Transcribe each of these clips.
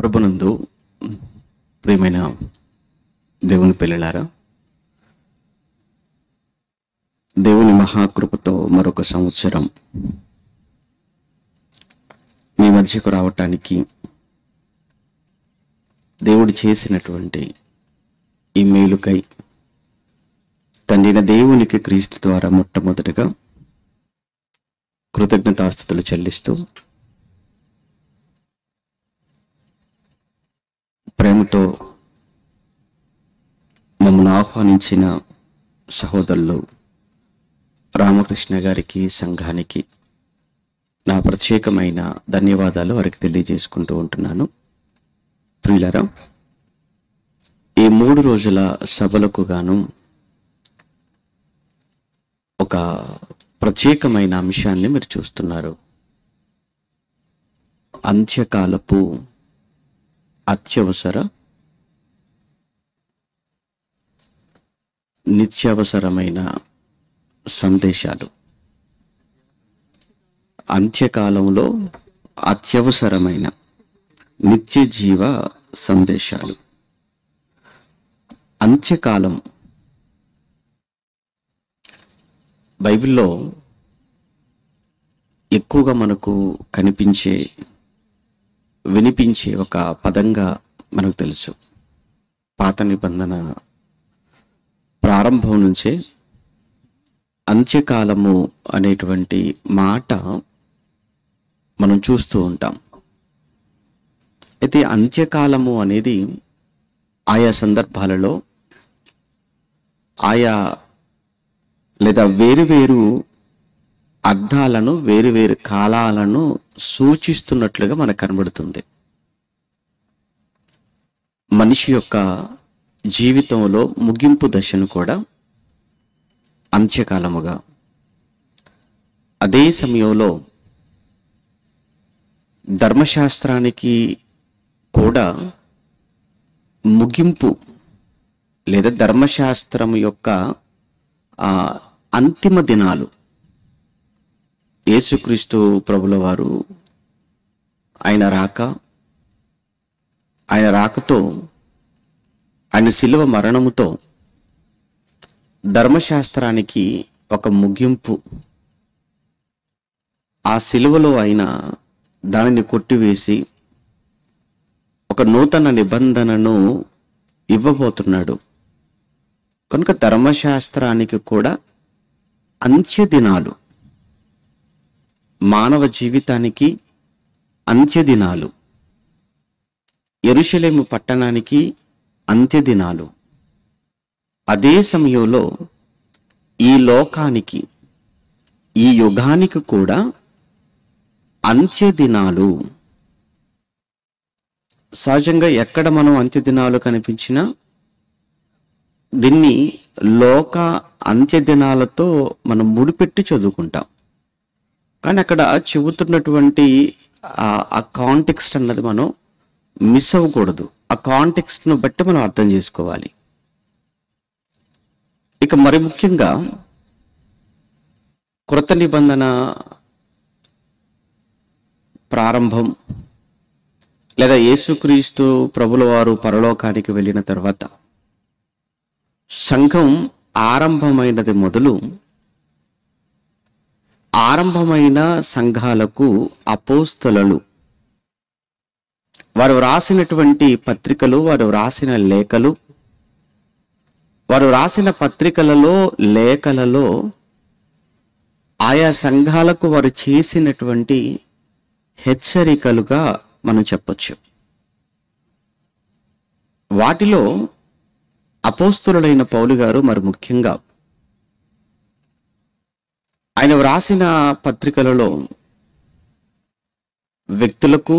ప్రభునందు ప్రియమైన దేవుని పిల్లలారా, దేవుని మహాకృపతో మరొక సంవత్సరం మీ మధ్యకు రావటానికి దేవుడు చేసినటువంటి ఈ మేలుకై తండ్రిన దేవునికి క్రీస్తు ద్వారా మొట్టమొదటిగా కృతజ్ఞతాస్తుతులు చెల్లిస్తూ ప్రేమతో మమ్మల్ని ఆహ్వానించిన సహోదరులు రామకృష్ణ గారికి, సంఘానికి నా ప్రత్యేకమైన ధన్యవాదాలు వారికి తెలియజేసుకుంటూ ఉంటున్నాను. ప్రియులారా, ఈ 3 రోజుల సభలకు గాను ఒక ప్రత్యేకమైన అంశాన్ని మీరు చూస్తున్నారు. అంత్యకాలపు అత్యవసర నిత్యావసరమైన సందేశాలు. అంత్యకాలంలో అత్యవసరమైన నిత్య జీవ సందేశాలు. అంత్యకాలం బైబిల్లో ఎక్కువగా మనకు కనిపించే, వినిపించే ఒక పదంగా మనకు తెలుసు. పాత నిబంధన ప్రారంభం నుంచే అంత్యకాలము అనేటువంటి మాట మనం చూస్తూ ఉంటాం. అయితే అంత్యకాలము అనేది ఆయా సందర్భాలలో ఆయా లేదా వేరువేరు అర్థాలను, వేరువేరు కాలాలను సూచిస్తున్నట్లుగా మనకు కనబడుతుంది. మనిషి యొక్క జీవితంలో ముగింపు దశను కూడా అంత్యకాలముగా, అదే సమయంలో ధర్మశాస్త్రానికి కూడా ముగింపు లేదా ధర్మశాస్త్రం యొక్క అంతిమ దినాలు, యేసుక్రీస్తు ప్రభుల వారు ఆయన రాకతో, ఆయన శిలువ మరణముతో ధర్మశాస్త్రానికి ఒక ముగింపు. ఆ శిలువలో ఆయన దానిని కొట్టివేసి ఒక నూతన నిబంధనను ఇవ్వబోతున్నాడు. కనుక ధర్మశాస్త్రానికి కూడా అంత్యదినాలు, మానవ జీవితానికి అంత్యదినాలు, యెరూషలేము పట్టణానికి అంత్యదినాలు, అదే సమయంలో ఈ లోకానికి, ఈ యుగానికి కూడా అంత్యదినాలు. సహజంగా ఎక్కడ మనం అంత్యదినాలు కనిపించినా దీన్ని లోక అంత్యదినాలతో మనం ముడిపెట్టి చదువుకుంటాం. కానీ అక్కడ చెబుతున్నటువంటి ఆ కాంటెక్స్ట్ అన్నది మనం మిస్ అవ్వకూడదు. ఆ కాంటెక్స్ట్ను బట్టి మనం అర్థం చేసుకోవాలి. ఇక మరి ముఖ్యంగా క్రొత్త నిబంధన ప్రారంభం లేదా యేసుక్రీస్తు ప్రభుల వారు పరలోకానికి వెళ్ళిన తర్వాత సంఘం ఆరంభమైనది మొదలు ఆరంభమైన సంఘాలకు అపోస్తలులు వారు రాసినటువంటి పత్రికలు, వారు రాసిన లేఖలు, వారు రాసిన పత్రికలలో, లేఖలలో ఆయా సంఘాలకు వారు చేసినటువంటి హెచ్చరికలుగా మనం చెప్పొచ్చు. వాటిలో అపోస్తలుడైన పౌలు గారు మరి ముఖ్యంగా ఆయన వ్రాసిన పత్రికలలో వ్యక్తులకు,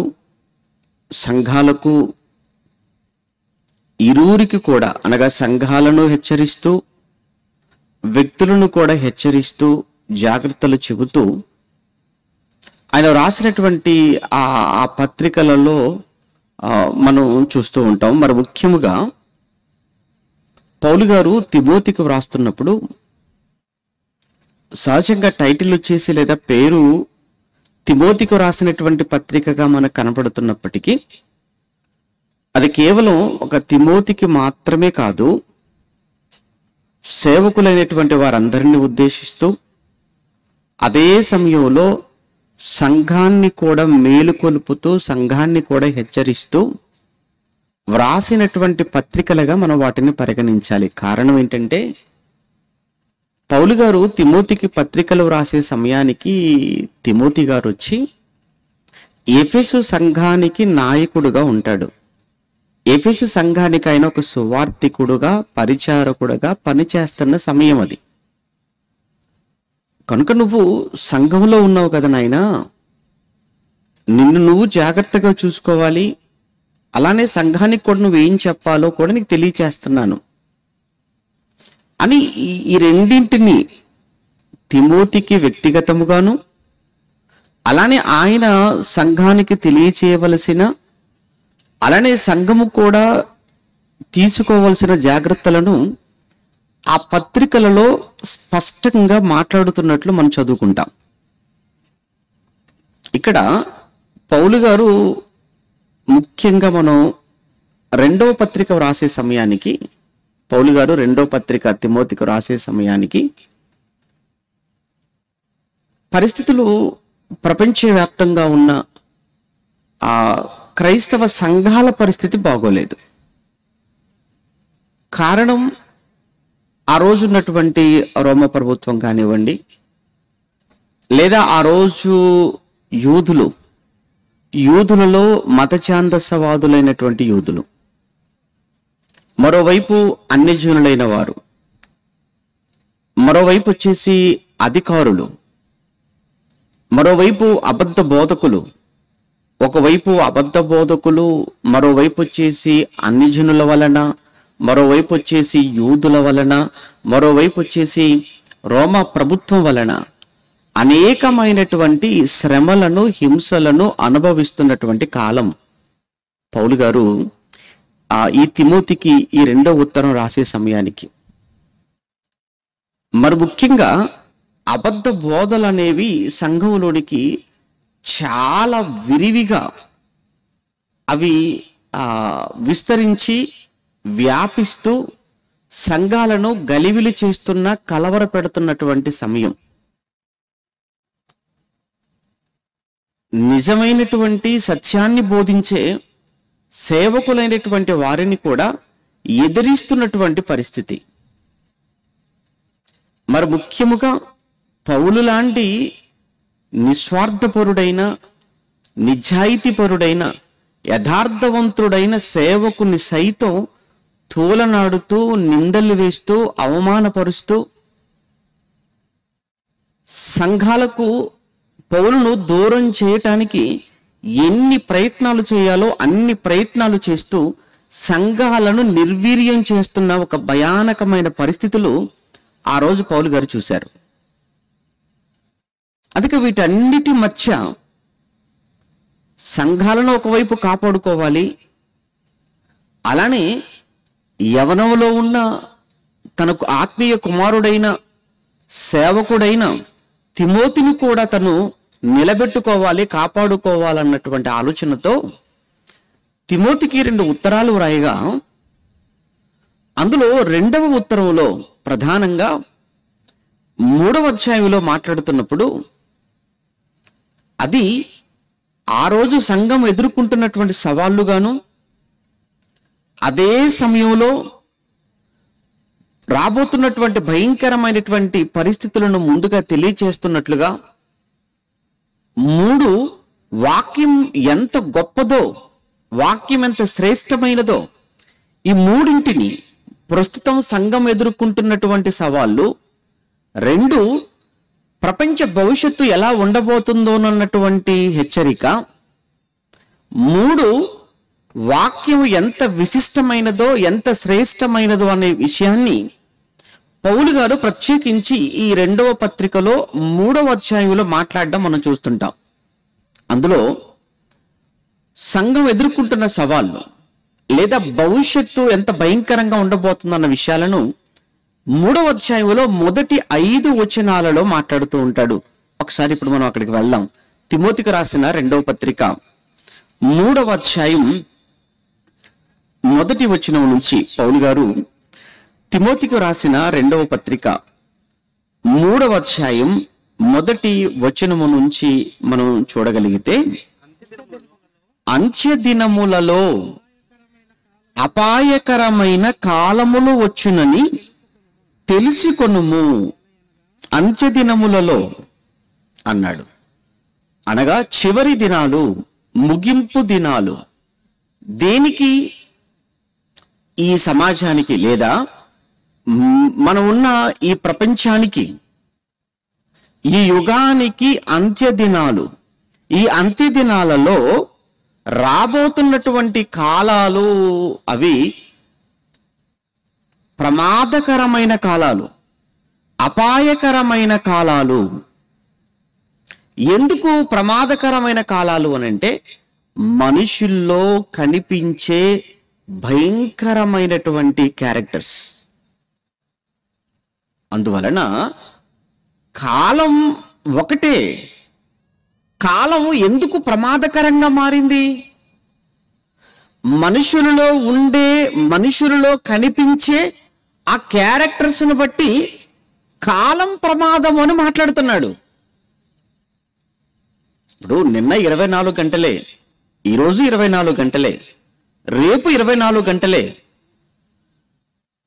సంఘాలకు, ఇరువురికి కూడా, అనగా సంఘాలను హెచ్చరిస్తూ, వ్యక్తులను కూడా హెచ్చరిస్తూ, జాగ్రత్తలు చెబుతూ ఆయన వ్రాసినటువంటి ఆ పత్రికలలో మనం చూస్తూ ఉంటాం. మరి ముఖ్యముగా పౌలు గారు తిమోతికి వ్రాస్తున్నప్పుడు సహజంగా టైటిల్ వచ్చేసి లేదా పేరు తిమోతికి రాసినటువంటి పత్రికగా మనకు కనపడుతున్నప్పటికీ అది కేవలం ఒక తిమోతికి మాత్రమే కాదు, సేవకులైనటువంటి వారందరినీ ఉద్దేశిస్తూ, అదే సమయంలో సంఘాన్ని కూడా మేలుకొలుపుతూ, సంఘాన్ని కూడా హెచ్చరిస్తూ వ్రాసినటువంటి పత్రికలుగా మనం వాటిని పరిగణించాలి. కారణం ఏంటంటే, పౌలు గారు తిమోతికి పత్రికలు వ్రాసే సమయానికి తిమోతి గారు వచ్చి ఎఫెసు సంఘానికి నాయకుడుగా ఉంటాడు. ఎఫెసు సంఘానికి ఆయన ఒక సువార్తికుడుగా, పరిచారకుడుగా పనిచేస్తున్న సమయం అది. కనుక నువ్వు సంఘంలో ఉన్నావు కదా నాయనా, నిన్ను నువ్వు జాగ్రత్తగా చూసుకోవాలి. అలానే సంఘానికి కూడా నువ్వు ఏం చెప్పాలో కూడా నీకు తెలియచేస్తున్నాను అని ఈ రెండింటిని తిమోతికి వ్యక్తిగతముగాను, అలానే ఆయన సంఘానికి తెలియచేయవలసిన, అలానే సంఘము కూడా తీసుకోవలసిన జాగ్రత్తలను ఆ పత్రికలలో స్పష్టంగా మాట్లాడుతున్నట్లు మనం చదువుకుంటాం. ఇక్కడ పౌలు గారు ముఖ్యంగా మనం రెండవ పత్రిక వ్రాసే సమయానికి, పౌలు గారు రెండవ పత్రిక తిమోతికి రాసే సమయానికి పరిస్థితులు ప్రపంచవ్యాప్తంగా ఉన్న ఆ క్రైస్తవ సంఘాల పరిస్థితి బాగోలేదు. కారణం, ఆ రోజు ఉన్నటువంటి రోమ ప్రభుత్వం కానివ్వండి, లేదా ఆ రోజు యూదులలో మతఛాందసవాదులైనటువంటి యూదులు, మరోవైపు అన్యజనులైన వారు, మరోవైపు వచ్చేసి అధికారులు, మరోవైపు అబద్ధ బోధకులు, ఒకవైపు అబద్ధ బోధకులు, మరోవైపు వచ్చేసి అన్యజనుల వలన, మరోవైపు వచ్చేసి యూదుల వలన, మరోవైపు వచ్చేసి రోమా ప్రభుత్వం వలన అనేకమైనటువంటి శ్రమలను, హింసలను అనుభవిస్తున్నటువంటి కాలం. పౌలు గారు ఈ తిమోతికి ఈ రెండవ ఉత్తరం రాసే సమయానికి మరి ముఖ్యంగా అబద్ధ బోధలు అనేవి సంఘంలోనికి చాలా విరివిగా అవి విస్తరించి వ్యాపిస్తూ సంఘాలను గలిబిలి చేస్తున్న, కలవర పెడుతున్నటువంటి సమయం. నిజమైనటువంటి సత్యాన్ని బోధించే సేవకులైనటువంటి వారిని కూడా ఎదిరిస్తున్నటువంటి పరిస్థితి. మరి ముఖ్యముగా పౌలు లాంటి నిస్వార్థపరుడైన, నిజాయితీపరుడైన, యథార్థవంతుడైన సేవకుని సైతం తూలనాడుతూ, నిందలు వేస్తూ, అవమానపరుస్తూ సంఘాలకు పౌలును దూరం చేయటానికి ఎన్ని ప్రయత్నాలు చేయాలో అన్ని ప్రయత్నాలు చేస్తూ సంఘాలను నిర్వీర్యం చేస్తున్న ఒక భయానకమైన పరిస్థితులు ఆ రోజు పౌలు గారు చూశారు. అందుకే వీటన్నిటి మధ్య సంఘాలను ఒకవైపు కాపాడుకోవాలి, అలానే యవనంలో ఉన్న తనకు ఆత్మీయ కుమారుడైన, సేవకుడైన తిమోతిని కూడా తను నిలబెట్టుకోవాలి, కాపాడుకోవాలన్నటువంటి ఆలోచనతో తిమోతికి 2 ఉత్తరాలు వ్రాయగా, అందులో రెండవ ఉత్తరంలో ప్రధానంగా 3వ అధ్యాయంలో మాట్లాడుతున్నప్పుడు అది ఆ రోజు సంఘం ఎదుర్కొంటున్నటువంటి సవాళ్లుగాను, అదే సమయంలో రాబోతున్నటువంటి భయంకరమైనటువంటి పరిస్థితులను ముందుగా తెలియచేస్తున్నట్లుగా, 3 వాక్యం ఎంత గొప్పదో, వాక్యం ఎంత శ్రేష్టమైనదో, ఈ మూడింటిని, ప్రస్తుతం సంఘం ఎదుర్కొంటున్నటువంటి సవాళ్ళు, 2 ప్రపంచ భవిష్యత్తు ఎలా ఉండబోతుందోనన్నటువంటి హెచ్చరిక, 3 వాక్యం ఎంత విశిష్టమైనదో, ఎంత శ్రేష్టమైనదో అనే విషయాన్ని పౌలు గారు ప్రత్యేకించి ఈ 2వ పత్రికలో 3వ అధ్యాయంలో మాట్లాడడం మనం చూస్తుంటాం. అందులో సంఘం ఎదుర్కొంటున్న సవాళ్ళు లేదా భవిష్యత్తు ఎంత భయంకరంగా ఉండబోతుందన్న విషయాలను 3వ అధ్యాయంలో మొదటి 5 వచనాలలో మాట్లాడుతూ ఉంటాడు. ఒకసారి ఇప్పుడు మనం అక్కడికి వెళ్దాం. తిమోతికి రాసిన 2వ పత్రిక 3వ అధ్యాయం మొదటి వచనం నుంచి పౌలు గారు తిమోతికి రాసిన 2వ పత్రిక 3వ అధ్యాయం మొదటి వచనము నుంచి మనం చూడగలిగితే, అంత్య దినములలో అపాయకరమైన కాలములు వచ్చునని తెలుసుకొనుము. అంత్య దినములలో అన్నాడు, అనగా చివరి దినాలు, ముగింపు దినాలు. దేనికి? ఈ సమాజానికి, లేదా మనం ఉన్న ఈ ప్రపంచానికి, ఈ యుగానికి అంత్య దినాలు. ఈ అంత్య దినాలలో రాబోతున్నటువంటి కాలాలు అవి ప్రమాదకరమైన కాలాలు, అపాయకరమైన కాలాలు. ఎందుకు ప్రమాదకరమైన కాలాలు అనంటే, మనుషుల్లో కనిపించే భయంకరమైనటువంటి క్యారెక్టర్స్. అందువలన కాలం ఒకటే. కాలం ఎందుకు ప్రమాదకరంగా మారింది? మనుషులలో కనిపించే ఆ క్యారెక్టర్స్ను బట్టి కాలం ప్రమాదం అని మాట్లాడుతున్నాడు. ఇప్పుడు నిన్న 24 గంటలే, ఈరోజు 24 గంటలే, రేపు 24 గంటలే.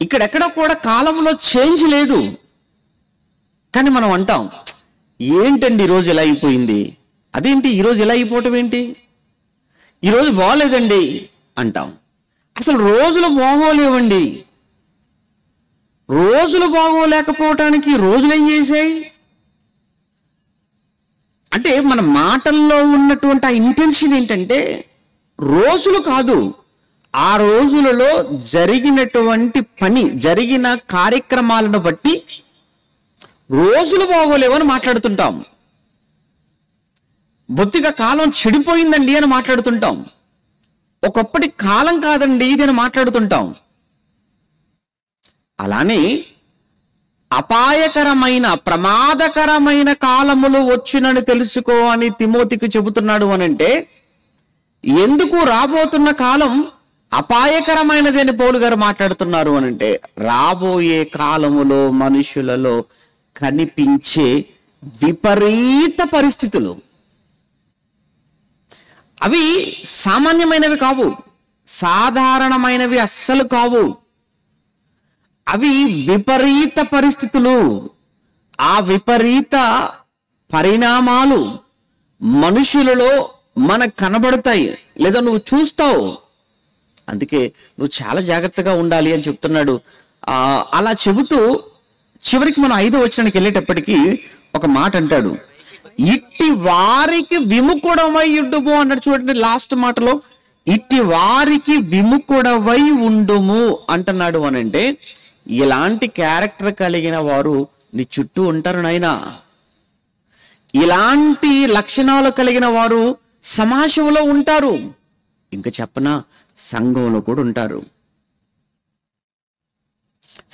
ఇక్కడెక్కడ కూడా కాలంలో చేంజ్ లేదు. కానీ మనం అంటాం, ఏంటండి ఈరోజు ఇలా అయిపోయింది, అదేంటి ఈరోజు ఇలా అయిపోవటం ఏంటి, ఈరోజు బాగోలేదండి అంటాం. అసలు రోజులు బాగోలేవండి. రోజులు బాగోలేకపోవటానికి రోజులు ఏం చేశాయి అంటే, మన మాటల్లో ఉన్నటువంటి ఆ ఇంటెన్షన్ ఏంటంటే, రోజులు కాదు, ఆ రోజులలో జరిగినటువంటి పని, జరిగిన కార్యక్రమాలను బట్టి రోజులు బాగోలేవని మాట్లాడుతుంటాం. బొత్తిగా కాలం చెడిపోయిందండి అని మాట్లాడుతుంటాం. ఒకప్పటి కాలం కాదండి ఇది అని మాట్లాడుతుంటాం. అలానే అపాయకరమైన, ప్రమాదకరమైన కాలములు వచ్చినని తెలుసుకో అని తిమోతికి చెబుతున్నాడు అనంటే, ఎందుకు రాబోతున్న కాలం అపాయకరమైనది అని పౌలు గారు మాట్లాడుతున్నారు అనంటే, రాబోయే కాలములో మనుషులలో కనిపించే విపరీత పరిస్థితులు అవి సామాన్యమైనవి కావు, సాధారణమైనవి అస్సలు కావు. అవి విపరీత పరిస్థితులు. ఆ విపరీత పరిణామాలు మనుషులలో మనకు కనబడతాయి, లేదా నువ్వు చూస్తావు. అందుకే నువ్వు చాలా జాగ్రత్తగా ఉండాలి అని చెప్తున్నాడు. అలా చెబుతూ చివరికి మనం 5వ వచనానికి వెళ్ళేటప్పటికీ ఒక మాట అంటాడు, ఇట్టి వారికి విముఖుడవై ఉండుము అన్నాడు. చూడండి, లాస్ట్ మాటలో ఇట్టి వారికి విముఖుడవై ఉండుము అంటున్నాడు అనంటే, ఇలాంటి క్యారెక్టర్ కలిగిన వారు నీ చుట్టూ ఉంటారు నాయనా. ఇలాంటి లక్షణాలు కలిగిన వారు సమాజంలో ఉంటారు. ఇంకా చెప్పనా, సంఘంలో కూడా ఉంటారు.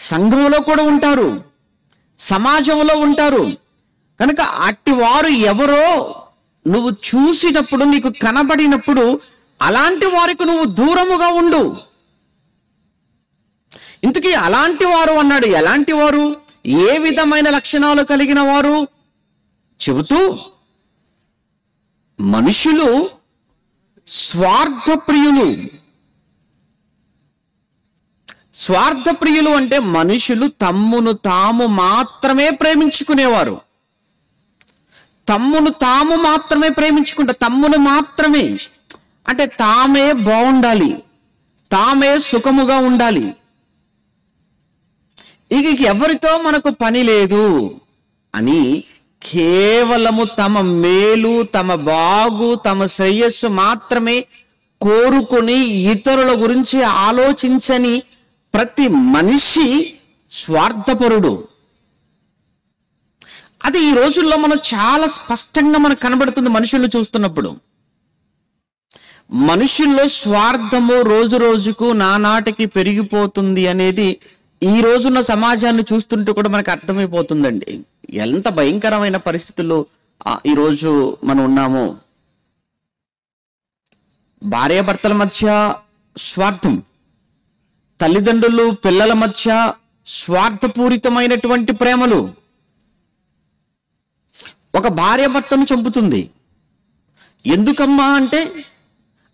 సంఘంలో కూడా ఉంటారు, సమాజంలో ఉంటారు. కనుక అట్టి వారు ఎవరో నువ్వు చూసినప్పుడు, నీకు కనబడినప్పుడు అలాంటి వారికి నువ్వు దూరముగా ఉండు. ఇంతకీ అలాంటి వారు అన్నాడు. ఎలాంటి వారు, ఏ విధమైన లక్షణాలు కలిగిన వారు చెబుతూ, మనుషులు స్వార్థప్రియులు. స్వార్థప్రియులు అంటే మనుషులు తమ్మును తాము మాత్రమే ప్రేమించుకునేవారు. తమ్మును తాము మాత్రమే ప్రేమించుకుంటారు. తమ్మును మాత్రమే అంటే తామే బాగుండాలి, తామే సుఖముగా ఉండాలి, ఇక ఎవరితో మనకు పని లేదు అని కేవలము తమ మేలు, తమ బాగు, తమ శ్రేయస్సు మాత్రమే కోరుకొని ఇతరుల గురించి ఆలోచించని ప్రతి మనిషి స్వార్థపరుడు. అది ఈ రోజుల్లో మనం చాలా స్పష్టంగా మనకు కనబడుతుంది. మనుషులు చూస్తున్నప్పుడు మనుషుల్లో స్వార్థము రోజు రోజుకు నానాటికి పెరిగిపోతుంది అనేది ఈ రోజున్న సమాజాన్ని చూస్తుంటే కూడా మనకు అర్థమైపోతుందండి. ఎంత భయంకరమైన పరిస్థితుల్లో ఈరోజు మనం ఉన్నామో. భార్యాభర్తల మధ్య స్వార్థం, తల్లిదండ్రులు పిల్లల మధ్య స్వార్థపూరితమైనటువంటి ప్రేమలు. ఒక భార్య భర్తను చంపుతుంది. ఎందుకమ్మా అంటే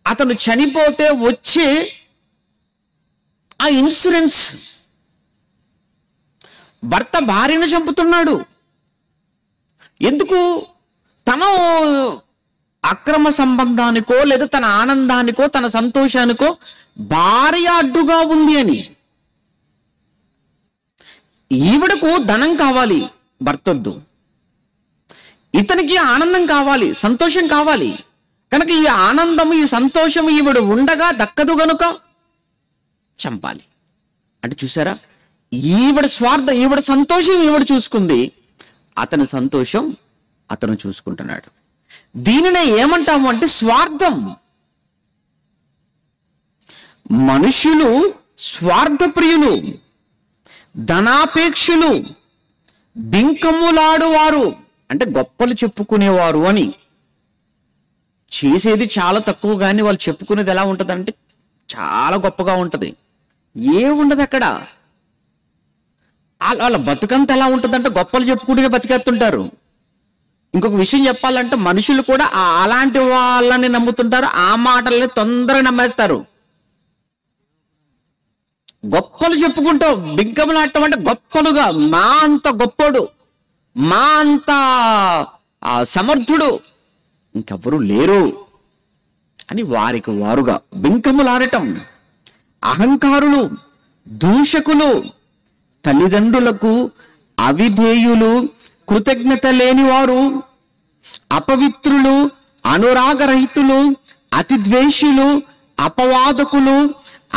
అతను చనిపోతే వచ్చే ఆ ఇన్సూరెన్స్. భర్త భార్యను చంపుతున్నాడు. ఎందుకు? తన అక్రమ సంబంధానికో లేదా తన ఆనందానికో తన సంతోషానికో భార్య అడ్డుగా ఉంది అని. ఈవిడకు ధనం కావాలి, భర్తొద్దు. ఇతనికి ఆనందం కావాలి, సంతోషం కావాలి. కనుక ఈ ఆనందం ఈ సంతోషం ఈవిడ ఉండగా దక్కదు గనుక చంపాలి అంటే చూసారా, ఈవిడ స్వార్థం, ఈవిడ సంతోషం ఈవిడ చూసుకుంది, అతని సంతోషం అతను చూసుకుంటున్నాడు. దీనినే ఏమంటాము అంటే స్వార్థం. మనుషులు స్వార్థప్రియులు, ధనాపేక్షులు, బింకములాడువారు అంటే గొప్పలు చెప్పుకునేవారు అని. చేసేది చాలా తక్కువ, కానీ వాళ్ళు చెప్పుకునేది ఎలా ఉంటుంది అంటే చాలా గొప్పగా ఉంటుంది. ఏముండదు అక్కడ. వాళ్ళ బతుకంత ఎలా ఉంటుందంటే గొప్పలు చెప్పుకుంటే బతికేస్తుంటారు. ఇంకొక విషయం చెప్పాలంటే మనుషులు కూడా అలాంటి వాళ్ళని నమ్ముతుంటారు, ఆ మాటల్ని తొందరగా నమ్మేస్తారు. గొప్పలు చెప్పుకుంటావు, బిగ్గమలాడటం అంటే గొప్పలుగా, మా అంత గొప్పోడు, మా అంత సమర్థుడు ఇంకెవరు లేరు అని వారికి వారుగా బింకములాడటం. అహంకారులు, దూషకులు, తల్లిదండ్రులకు అవిధేయులు, కృతజ్ఞత లేనివారు, అపవిత్రులు, అనురాగరహితులు, అతిద్వేషులు, అపవాదకులు,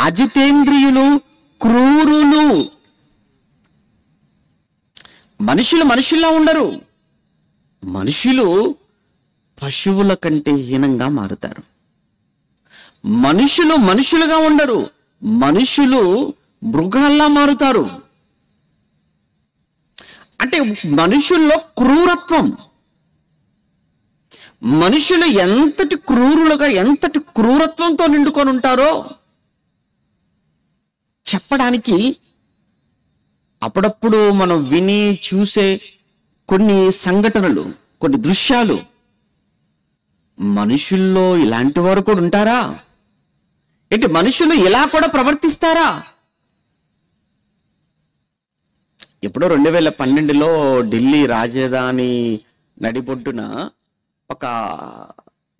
అజితేంద్రియులు, క్రూరులు. మనుషులు మనుషుల్లా ఉండరు. మనుషులు పశువుల కంటే హీనంగా మారుతారు. మనుషులు మనుషులుగా ఉండరు. మనుషులు మృగాల్లా మారుతారు. అంటే మనుషుల్లో క్రూరత్వం. మనుషులు ఎంతటి క్రూరులుగా, ఎంతటి క్రూరత్వంతో నిండుకొని ఉంటారో చెప్పడానికి అప్పుడప్పుడు మనం విని చూసే కొన్ని సంఘటనలు, కొన్ని దృశ్యాలు, మనుషుల్లో ఇలాంటి వారు కూడా ఉంటారా ఏంటి? మనుషులు ఇలా కూడా ప్రవర్తిస్తారా? ఎప్పుడో 2012లో ఢిల్లీ రాజధాని నడిబొడ్డున ఒక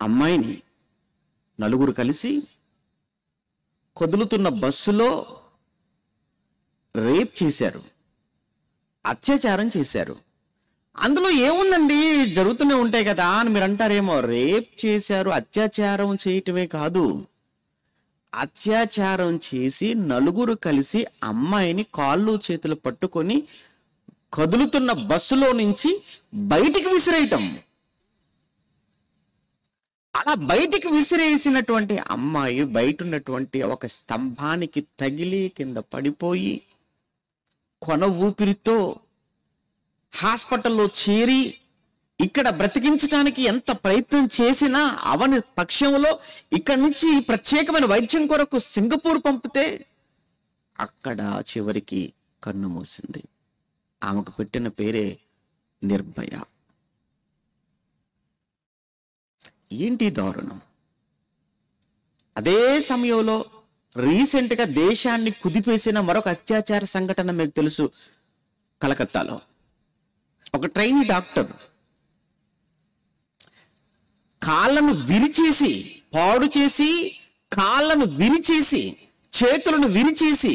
అమ్మాయిని నలుగురు కలిసి కదులుతున్న బస్సులో రేప్ చేశారు, అత్యాచారం చేశారు. అందులో ఏముందండి, జరుగుతూనే ఉంటాయి కదా అని మీరు అంటారేమో. రేప్ చేశారు, అత్యాచారం చేయటమే కాదు, అత్యాచారం చేసి నలుగురు కలిసి అమ్మాయిని కాళ్ళు చేతులు పట్టుకొని కదులుతున్న బస్సులో నుంచి బయటికి విసిరేయటం. అలా బయటికి విసిరేసినటువంటి అమ్మాయి బయట ఉన్నటువంటి ఒక స్తంభానికి తగిలి కింద పడిపోయి కొన ఊపిరితో హాస్పిటల్లో చేరి ఇక్కడ బ్రతికించడానికి ఎంత ప్రయత్నం చేసినా అవని పక్షంలో ఇక్కడి నుంచి ప్రత్యేకమైన వైద్యం కొరకు సింగపూర్ పంపితే అక్కడ చివరికి కన్ను మూసింది. ఆమెకు పెట్టిన పేరే నిర్భయ. ఏంటి దారుణం? అదే సమయంలో రీసెంట్గా దేశాన్ని కుదిపేసిన మరొక అత్యాచార సంఘటన మీకు తెలుసు. కలకత్తాలో ఒక ట్రైనీ డాక్టర్ కాళ్ళను విరిచేసి, పాడు చేసి, కాళ్ళను విరిచేసి, చేతులను విరిచేసి,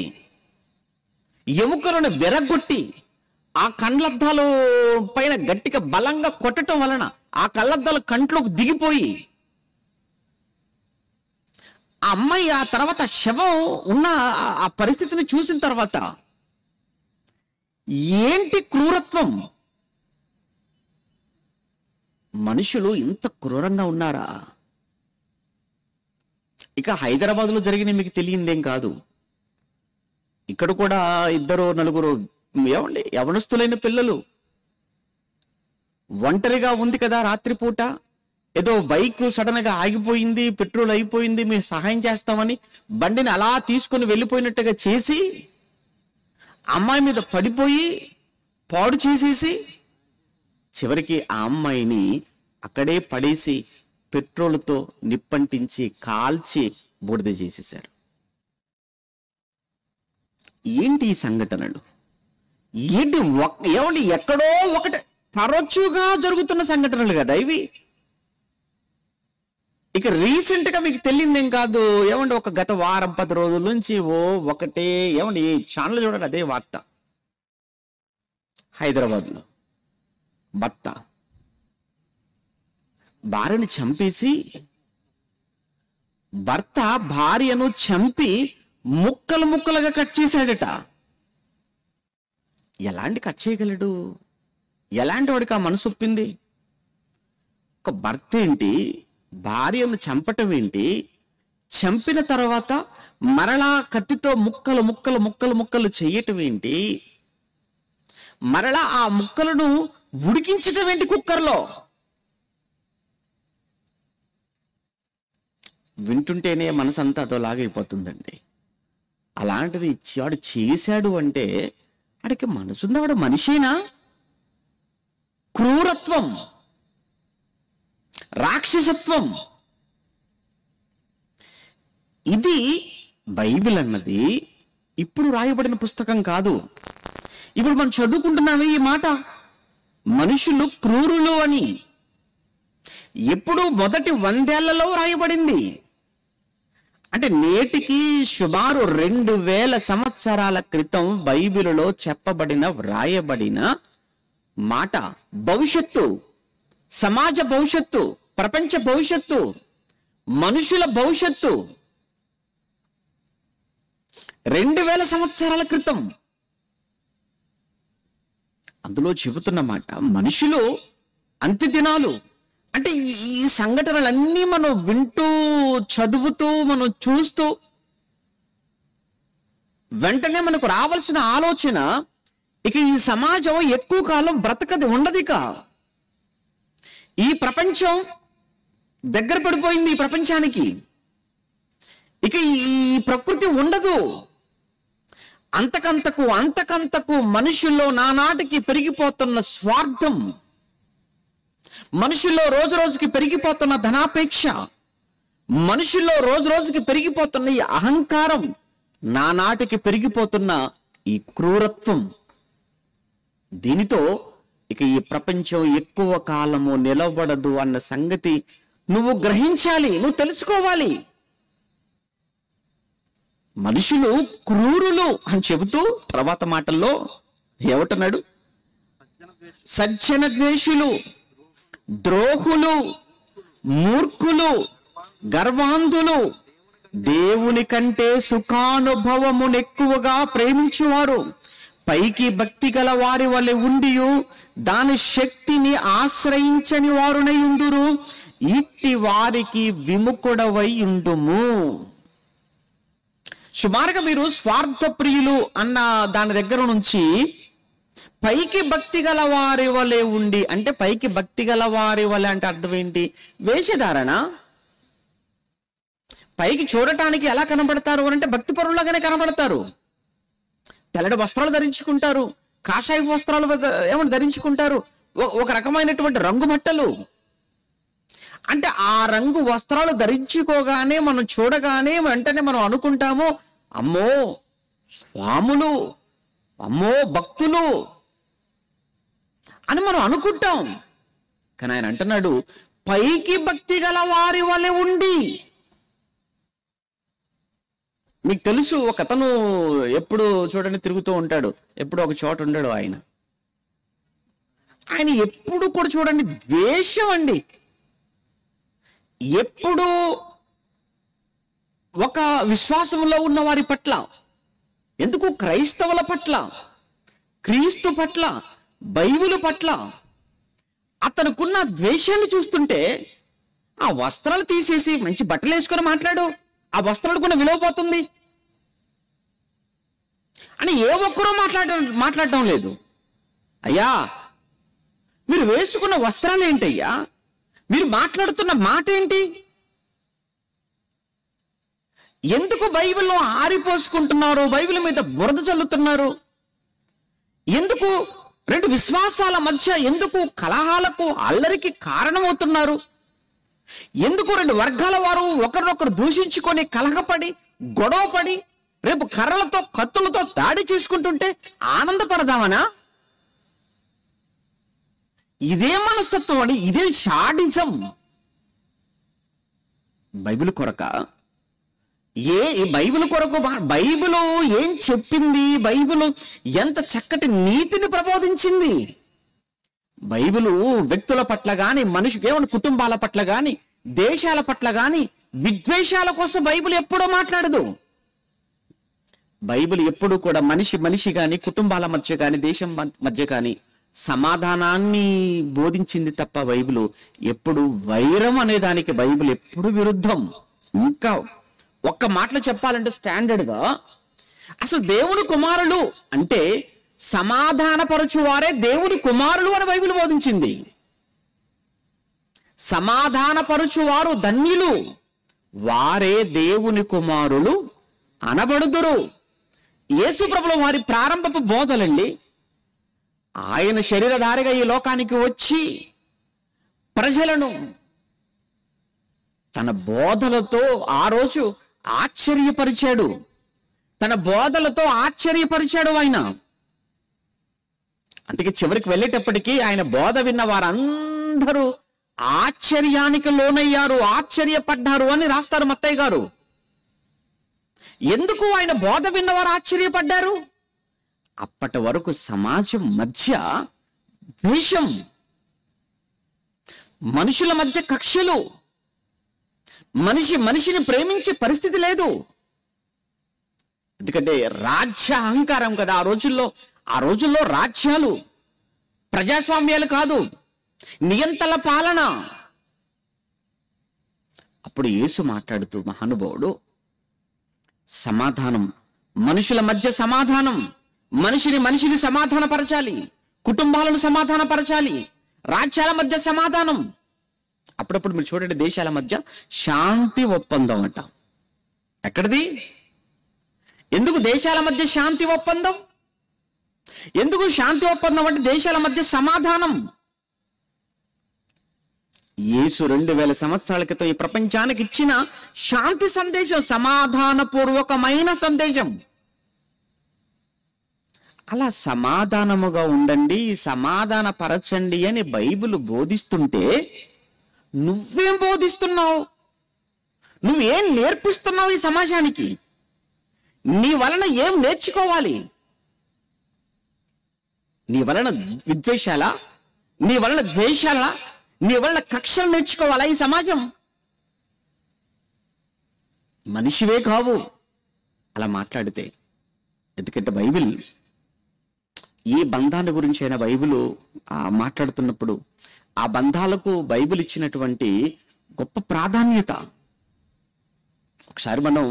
ఎముకలను విరగొట్టి ఆ కళ్ళద్దాలు పైన గట్టిగా బలంగా కొట్టడం వలన ఆ కళ్ళద్దాలు కంట్లోకి దిగిపోయి ఆ అమ్మాయి ఆ తర్వాత శవం ఉన్న ఆ పరిస్థితిని చూసిన తర్వాత ఏంటి క్రూరత్వం? మనుషులు ఇంత క్రూరంగా ఉన్నారా? ఇక హైదరాబాద్లో జరిగిన మీకు తెలియందేం కాదు. ఇక్కడ కూడా ఇద్దరు నలుగురు ఏమండి యవనస్తులైన పిల్లలు, ఒంటరిగా ఉంది కదా రాత్రిపూట, ఏదో బైక్ సడన్ గా ఆగిపోయింది, పెట్రోల్ అయిపోయింది, మేము సహాయం చేస్తామని బండిని అలా తీసుకొని వెళ్ళిపోయినట్టుగా చేసి అమ్మాయి మీద పడిపోయి పాడు చేసేసి చివరికి ఆ అమ్మాయిని అక్కడే పడేసి పెట్రోల్తో నిప్పంటించి కాల్చి బూడిద చేసేశారు. ఏంటి ఈ సంఘటనలు? ఏంటి ఏమండి, ఎక్కడో ఒకటి తరచుగా జరుగుతున్న సంఘటనలు కదా ఇవి. ఇక రీసెంట్ గా మీకు తెలియదేం కాదు ఏమండి, ఒక గత వారం 10 రోజుల నుంచి ఒకటే ఏమండి, ఈ ఛానల్ చూడండి, అదే వార్త. హైదరాబాద్ లో భర్త భార్యను చంపేసి, భర్త భార్యను చంపి ముక్కలు ముక్కలుగా కట్ చేశాడట. ఎలాంటి కట్ చేయగలడు? ఎలాంటి వాడికి ఆ మనసు ఒప్పింది? ఒక భర్త ఏంటి, భార్యను చంపటం ఏంటి, చంపిన తర్వాత మరలా కత్తితో ముక్కలు ముక్కలు ముక్కలు ముక్కలు చేయటం ఏంటి, మరలా ఆ ముక్కలను ఉడికించటం ఏంటి కుక్కర్లో? వింటుంటేనే మనసంతా అదోలాగైపోతుందండి. అలాంటిది వాడు చేశాడు అంటే వాడికి మనసుందా? వాడు మనిషేనా? క్రూరత్వం, రాక్షసత్వం. ఇది బైబిల్ అన్నది ఇప్పుడు రాయబడిన పుస్తకం కాదు. ఇప్పుడు మనం చదువుకుంటున్నామే ఈ మాట, మనుషులు క్రూరులు అని ఎప్పుడు మొదటి 100 ఏళ్లలో రాయబడింది. అంటే నేటికి సుమారు 2000 సంవత్సరాల క్రితం బైబిలులో చెప్పబడిన వ్రాయబడిన మాట. భవిష్యత్తు, సమాజ భవిష్యత్తు, ప్రపంచ భవిష్యత్తు, మనుషుల భవిష్యత్తు 2000 సంవత్సరాల క్రితం అందులో చెబుతున్న మాట. మనుషులు అంత్య దినాలు అంటే ఈ సంఘటనలన్నీ మనం వింటూ, చదువుతూ, మనం చూస్తూ వెంటనే మనకు రావాల్సిన ఆలోచన, ఇక ఈ సమాజం ఎక్కువ కాలం బ్రతకది, ఉండదిక. ఈ ప్రపంచం దగ్గర పడిపోయింది. ఈ ప్రపంచానికి ఇక ఈ ప్రకృతి ఉండదు. అంతకంతకు అంతకంతకు మనుషుల్లో నానాటికి పెరిగిపోతున్న స్వార్థం, మనుషుల్లో రోజు రోజుకి పెరిగిపోతున్న ధనాపేక్ష, మనుషుల్లో రోజు రోజుకి పెరిగిపోతున్న ఈ అహంకారం, నానాటికి పెరిగిపోతున్న ఈ క్రూరత్వం, దీనితో ఇక ఈ ప్రపంచం ఎక్కువ కాలము నిలబడదు అన్న సంగతి నువ్వు గ్రహించాలి, నువ్వు తెలుసుకోవాలి. మనుషులు క్రూరులు అని చెబుతూ తర్వాత మాటల్లో ఏమంటున్నాడు? సజ్జన ద్వేషులు, ద్రోహులు, మూర్ఖులు, గర్వాంధులు, దేవుని కంటే సుఖానుభవమును ఎక్కువగా ప్రేమించువారు, పైకి భక్తి గల వారి వలె ఉండియు దాని శక్తిని ఆశ్రయించని వారునై ఉందురు, ఇట్టి వారికి విముఖుడవై ఉండుము. సుమారుగా మీరు స్వార్థ ప్రియులు అన్న దాని దగ్గర నుంచి పైకి భక్తి గల వారి వలె ఉండి అంటే, పైకి భక్తి గల వారి వలె అంటే అర్థం ఏంటి? వేషధారణ. పైకి చూడటానికి ఎలా కనబడతారు అంటే భక్తి పరులాగానే కనబడతారు. తెల్లటి వస్త్రాలు ధరించుకుంటారు, కాషాయ వస్త్రాలు ఏమంటే ధరించుకుంటారు, ఒక రకమైనటువంటి రంగు బట్టలు. అంటే ఆ రంగు వస్త్రాలు ధరించుకోగానే మనం చూడగానే వెంటనే మనం అనుకుంటాము, అమ్మో స్వాములు, అమ్మో భక్తులు అని మనం అనుకుంటాం. కానీ ఆయన అంటున్నాడు, పైకి భక్తి గల వారి వలె ఉండి. మీకు తెలుసు, ఒక అతను ఎప్పుడు చూడండి తిరుగుతూ ఉంటాడు, ఎప్పుడు ఒక చోట ఉండడు. ఆయన ఎప్పుడు కూడా చూడండి ద్వేషం అండి. ఎప్పుడు ఒక విశ్వాసంలో ఉన్న వారి పట్ల, ఎందుకు క్రైస్తవుల పట్ల, క్రీస్తు పట్ల, బైబిల్ పట్ల అతనుకున్న ద్వేషాన్ని చూస్తుంటే, ఆ వస్త్రాలు తీసేసి మంచి బట్టలు వేసుకొని మాట్లాడు, ఆ వస్త్రాలు కూడా విలువ పోతుంది అని ఏ ఒక్కరూ మాట్లాడటం లేదు. అయ్యా మీరు వేసుకున్న వస్త్రాలు ఏంటయ్యా? మీరు మాట్లాడుతున్న మాట ఏంటి? ఎందుకు బైబిల్లో ఆరిపోసుకుంటున్నారు? బైబిల్ మీద బురద చల్లుతున్నారు? ఎందుకు రెండు విశ్వాసాల మధ్య ఎందుకు కలహాలకు అల్లరికి కారణమవుతున్నారు? ఎందుకు రెండు వర్గాల వారు ఒకరినొకరు దూషించుకొని కలహపడి గొడవపడి రేపు కర్రలతో కత్తులతో దాడి చేసుకుంటుంటే ఆనందపడదామనా? ఇదే మనస్తత్వం అండి, ఇదే షాడిజం. బైబిల్ కొరక బైబిల్ కొరకు బైబిల్ ఏం చెప్పింది? బైబిల్ ఎంత చక్కటి నీతిని ప్రబోధించింది. బైబిల్ వ్యక్తుల పట్ల గాని, దేవుని కుటుంబాల పట్ల గాని, దేశాల పట్ల గాని విద్వేషాల కోసం బైబిల్ ఎప్పుడూ మాట్లాడదు. బైబిల్ ఎప్పుడు కూడా మనిషి గాని, కుటుంబాల మధ్య గాని, దేశం మధ్య గాని సమాధానాన్ని బోధించింది తప్ప బైబిల్ ఎప్పుడు వైరం అనే దానికి బైబిల్ ఎప్పుడు విరుద్ధం. ఇంకా ఒక్క మాటలో చెప్పాలంటే స్టాండర్డ్ గా అసలు దేవుని కుమారులు అంటే సమాధానపరచువారే దేవుని కుమారులు అని బైబిల్ బోధించింది. సమాధానపరచువారు ధన్యులు, వారే దేవుని కుమారులు అనబడుదురు. యేసు ప్రభుల వారి ప్రారంభపు బోధలండి. ఆయన శరీరధారిగా ఈ లోకానికి వచ్చి ప్రజలను తన బోధలతో ఆ రోజు ఆశ్చర్యపరిచాడు. తన బోధలతో ఆశ్చర్యపరిచాడు ఆయన. అందుకే చివరికి వెళ్ళేటప్పటికీ ఆయన బోధ విన్న వారందరూ ఆశ్చర్యానికి లోనయ్యారు, ఆశ్చర్యపడ్డారు అని రాస్తారు మత్తయ్య గారు. ఎందుకు ఆయన బోధ విన్నవారు ఆశ్చర్యపడ్డారు? అప్పటి వరకు సమాజం మధ్య ద్వేషం, మనుషుల మధ్య కక్షలు, మనిషిని ప్రేమించే పరిస్థితి లేదు. ఎందుకంటే రాజ్య అహంకారం కదా ఆ రోజుల్లో రాజ్యాలు, ప్రజాస్వామ్యాలు కాదు, నియంతల పాలన. అప్పుడు యేసు మాట్లాడుతూ మహానుభావుడు సమాధానం, మనుషుల మధ్య సమాధానం, మనిషిని సమాధానపరచాలి, కుటుంబాలను సమాధానపరచాలి, రాజ్యాల మధ్య సమాధానం. అప్పుడప్పుడు మీరు చూడండి, దేశాల మధ్య శాంతి ఒప్పందం అంట. ఎక్కడిది? ఎందుకు దేశాల మధ్య శాంతి ఒప్పందం? ఎందుకు శాంతి ఒప్పందం అంటే దేశాల మధ్య సమాధానం. యేసు 2000 సంవత్సరాల క్రితం ఈ ప్రపంచానికి ఇచ్చిన శాంతి సందేశం, సమాధానపూర్వకమైన సందేశం. అలా సమాధానముగా ఉండండి, సమాధాన పరచండి అని బైబిల్ బోధిస్తుంటే నువ్వేం బోధిస్తున్నావు? నువ్వేం నేర్పిస్తున్నావు ఈ సమాజానికి? నీ వలన ఏం నేర్చుకోవాలి? నీ వలన విద్వేషాలా? నీ వలన ద్వేషాలా? నీ వలన కక్షలు నేర్చుకోవాలా ఈ సమాజం? మనిషివే కావు అలా మాట్లాడితే. ఎందుకంటే బైబిల్ ఏ బంధాల గురించి అయినా బైబిల్ మాట్లాడుతున్నప్పుడు ఆ బంధాలకు బైబిల్ ఇచ్చినటువంటి గొప్ప ప్రాధాన్యత. ఒకసారి మనం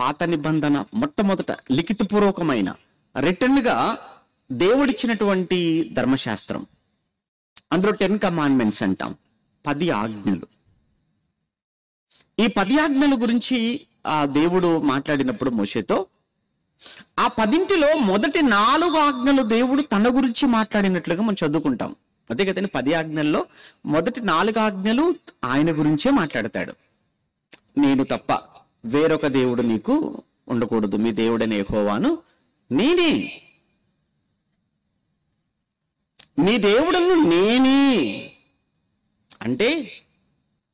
పాత నిబంధన మొట్టమొదట లిఖితపూర్వకమైన రిటర్న్గా దేవుడిచ్చినటువంటి ధర్మశాస్త్రం, అందులో 10 కమాండ్మెంట్స్ అంటాం, 10 ఆజ్ఞలు. ఈ 10 ఆజ్ఞల గురించి ఆ దేవుడు మాట్లాడినప్పుడు మోషేతో ఆ 10లో మొదటి 4 ఆజ్ఞలు దేవుడు తన గురించి మాట్లాడినట్లుగా మనం చదువుకుంటాం. అదే కదండి, 10 ఆజ్ఞల్లో మొదటి 4 ఆజ్ఞలు ఆయన గురించే మాట్లాడతాడు. నేను తప్ప వేరొక దేవుడు నీకు ఉండకూడదు, మీ దేవుడైన యెహోవాను నేనే, మీ దేవుడను నేనే. అంటే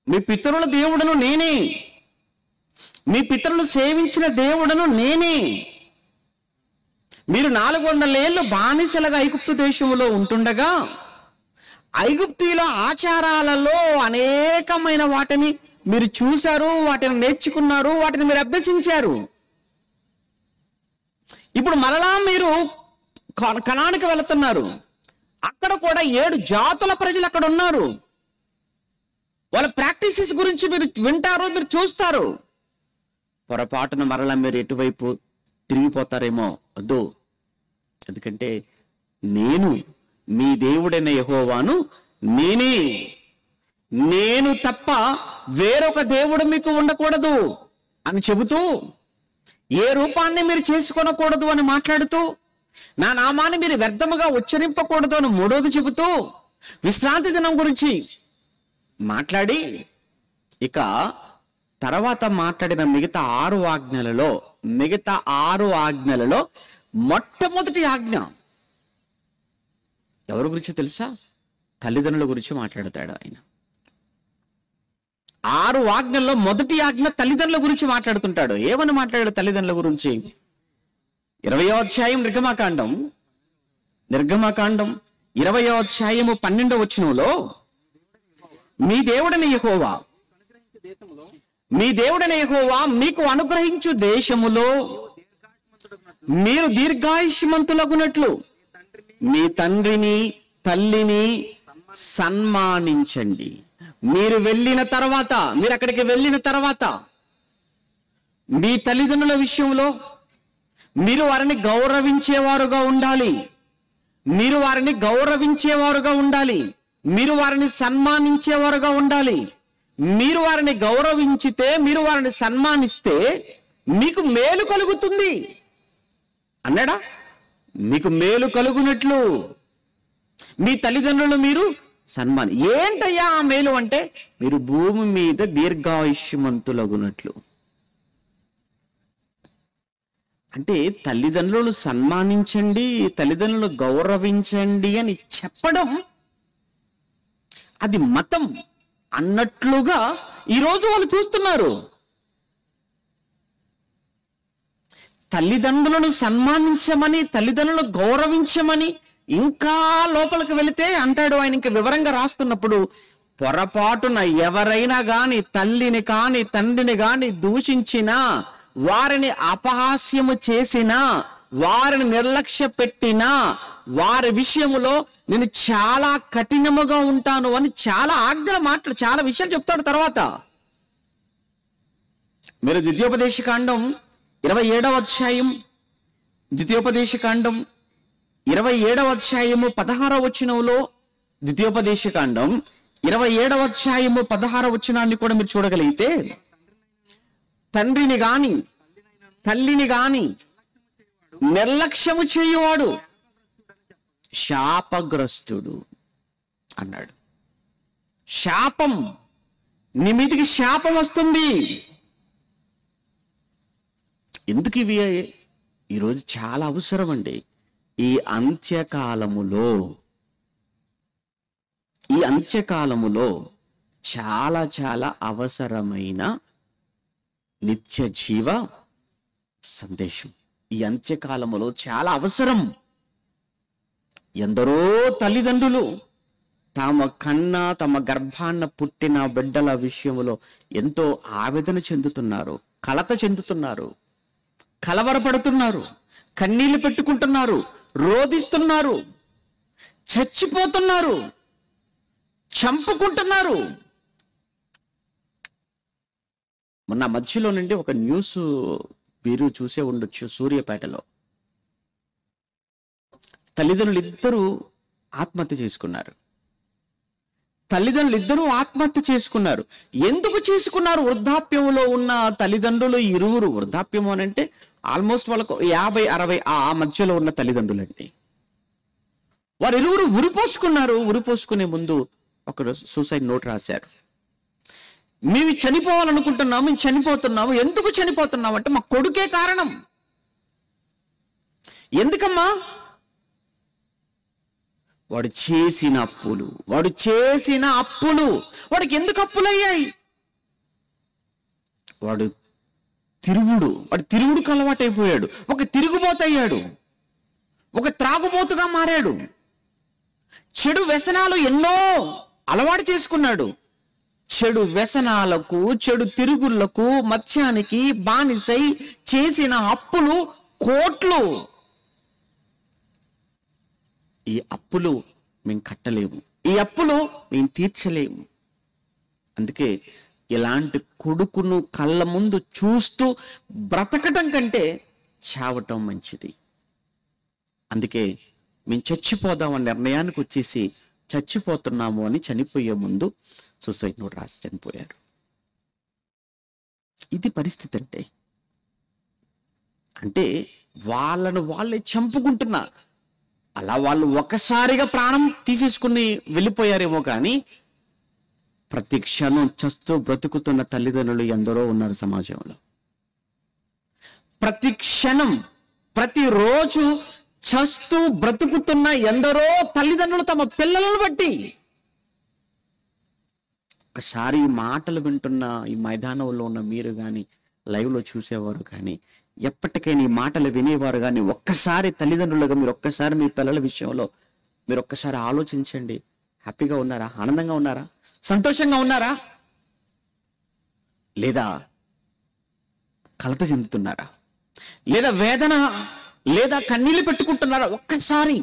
మీ పితరుల దేవుడను నేనే, మీ పితరులు సేవించిన దేవుడను నేనే. మీరు 400 ఏళ్ళు బానిసలుగా ఐగుప్తు దేశంలో ఉంటుండగా ఐగుప్తీయుల ఆచారాలలో అనేకమైన వాటిని మీరు చూశారు, వాటిని నేర్చుకున్నారు, వాటిని మీరు అభ్యసించారు. ఇప్పుడు మరలా మీరు కనానికి వెళుతున్నారు. అక్కడ కూడా 7 జాతుల ప్రజలు అక్కడ ఉన్నారు. వాళ్ళ ప్రాక్టీసెస్ గురించి మీరు వింటారు, మీరు చూస్తారు. పొరపాటున మరలా మీరు ఎటువైపు తిరిగిపోతారేమో వద్దు. ఎందుకంటే నేను మీ దేవుడైన యెహోవాను నేనే. నేను తప్ప వేరొక దేవుడు మీకు ఉండకూడదు అని చెబుతూ, ఏ రూపాన్ని మీరు చేసుకొనకూడదు అని మాట్లాడుతూ, నా నామాన్ని మీరు వ్యర్థముగా ఉచ్చరింపకూడదు అని మూడోది చెబుతూ, విశ్రాంతి దినం గురించి మాట్లాడి, ఇక తర్వాత మాట్లాడిన మిగతా 6 ఆజ్ఞలలో మొట్టమొదటి ఆజ్ఞ ఎవరి గురించి తెలుసా? తల్లిదండ్రుల గురించి మాట్లాడతాడు ఆయన. 6 ఆజ్ఞల్లో మొదటి ఆజ్ఞ తల్లిదండ్రుల గురించి మాట్లాడుతుంటాడు. ఏమని మాట్లాడాడు తల్లిదండ్రుల గురించి? 20వ అధ్యాయం నిర్గమకాండం 20వ అధ్యాయము 12వ వచనంలో, మీ దేవుడైన యెహోవా మీకు అనుగ్రహించు దేశములో మీరు దీర్ఘాయుష్మంతులగునట్లు మీ తండ్రిని తల్లిని సన్మానించండి. మీరు అక్కడికి వెళ్ళిన తర్వాత మీ తల్లిదండ్రుల విషయంలో మీరు వారిని గౌరవించేవారుగా ఉండాలి. మీరు వారిని సన్మానించేవారుగా ఉండాలి. మీరు వారిని గౌరవించితే, మీరు వారిని సన్మానిస్తే మీకు మేలు కలుగుతుంది అన్నాడా? మీకు మేలు కలుగునట్లు మీ తల్లిదండ్రులు మీరు ఏంటయ్యా ఆ మేలు అంటే, మీరు భూమి మీద దీర్ఘాయుష్మంతులగునట్లు. అంటే తల్లిదండ్రులను సన్మానించండి, తల్లిదండ్రులను గౌరవించండి అని చెప్పడం అది మతం అన్నట్లుగా ఈరోజు వాళ్ళు చూస్తున్నారు. తల్లిదండ్రులను సన్మానించమని, తల్లిదండ్రులను గౌరవించమని ఇంకా లోపలికి వెళితే అంటాడు ఆయన, ఇంకా వివరంగా రాస్తున్నప్పుడు, పొరపాటున ఎవరైనా గాని తల్లిని కాని తండ్రిని గాని దూషించినా, వారిని అపహాస్యము చేసినా, వారిని నిర్లక్ష్య పెట్టినా, వారి విషయములో నేను చాలా కఠినముగా ఉంటాను అని చాలా చాలా విషయాలు చెప్తాడు. తర్వాత మీరు ద్వితీయోపదేశకాండం 27వ అధ్యాయం 16వ వచనంలో, ద్వితీయోపదేశకాండం 27వ అధ్యాయము 16వ వచనాన్ని కూడా మీరు చూడగలిగితే, తండ్రిని గాని తల్లిని గాని నిర్లక్ష్యము చేయువాడు శాపగ్రస్తుడు అన్నాడు. శాపం, నీ మీదికి శాపం వస్తుంది. ఎందుకు ఇవి ఈరోజు చాలా అవసరం అండి. ఈ అంత్యకాలములో చాలా చాలా అవసరమైన నిత్య జీవ సందేశం ఈ అంత్యకాలములో చాలా అవసరం. ఎందరో తల్లిదండ్రులు తమ గర్భాన్న పుట్టిన బిడ్డల విషయంలో ఎంతో ఆవేదన చెందుతున్నారు, కలత చెందుతున్నారు, కలవరపడుతున్నారు, కన్నీళ్లు పెట్టుకుంటున్నారు, రోదిస్తున్నారు, చచ్చిపోతున్నారు, చంపుకుంటున్నారు. మొన్న మధ్యలో నుండి ఒక న్యూస్ మీరు చూసే ఉండొచ్చు. సూర్యాపేటలో తల్లిదండ్రులు ఇద్దరు ఆత్మహత్య చేసుకున్నారు. ఎందుకు చేసుకున్నారు? వృద్ధాప్యంలో ఉన్న తల్లిదండ్రులు ఇరువురు. వృద్ధాప్యం అని అంటే ఆల్మోస్ట్ వాళ్ళకు 50-60 ఆ మధ్యలో ఉన్న తల్లిదండ్రులండి. వారు ఇరువురు ఉరిపోసుకునే ముందు ఒకడు సూసైడ్ నోట్ రాశారు. మేము చనిపోవాలనుకుంటున్నాము, మేము చనిపోతున్నాము. ఎందుకు చనిపోతున్నాము అంటే, మా కొడుకే కారణం. ఎందుకమ్మా? వాడు చేసిన అప్పులు వాడికి ఎందుకు అప్పులయ్యాయి? వాడు తిరుగుడుకు అలవాటైపోయాడు, ఒక తిరుగుబోతయ్యాడు, ఒక త్రాగుబోతుగా మారాడు, చెడు వ్యసనాలు ఎన్నో అలవాటు చేసుకున్నాడు. చెడు వ్యసనాలకు, చెడు తిరుగుళ్లకు, మత్స్యానికి బానిసై చేసిన అప్పులు కోట్లు. ఈ అప్పులు మేము కట్టలేము, ఈ అప్పులు మేము తీర్చలేము. అందుకే ఇలాంటి కొడుకును కళ్ళ ముందు చూస్తూ బ్రతకటం కంటే చావటం మంచిది. అందుకే మేము చచ్చిపోదామని నిర్ణయానికి వచ్చేసి చచ్చిపోతున్నాము అని చనిపోయే ముందు సూసైడ్ నోట్ రాసి చనిపోయారు. ఇది పరిస్థితి. అంటే వాళ్ళను వాళ్ళే చంపుకుంటున్నారు. అలా వాళ్ళు ఒకసారిగా ప్రాణం తీసేసుకుని వెళ్ళిపోయారేమో కానీ ప్రతి క్షణం చస్తూ బ్రతుకుతున్న తల్లిదండ్రులు ఎందరో ఉన్నారు సమాజంలో. ప్రతి క్షణం ప్రతిరోజు చస్తూ బ్రతుకుతున్న ఎందరో తల్లిదండ్రులు తమ పిల్లలను బట్టి. ఒకసారి ఈ మాటలు వింటున్న ఈ మైదానంలో ఉన్న మీరు కానీ, లైవ్లో చూసేవారు కానీ, ఎప్పటికైనా ఈ మాటలు వినేవారు కానీ ఒక్కసారి తల్లిదండ్రులుగా మీరు ఒక్కసారి మీ పిల్లల విషయంలో మీరు ఒక్కసారి ఆలోచించండి. హ్యాపీగా ఉన్నారా? ఆనందంగా ఉన్నారా? సంతోషంగా ఉన్నారా? లేదా కలత చెందుతున్నారా? లేదా వేదన, లేదా కన్నీళ్ళు పెట్టుకుంటున్నారా? ఒక్కసారి.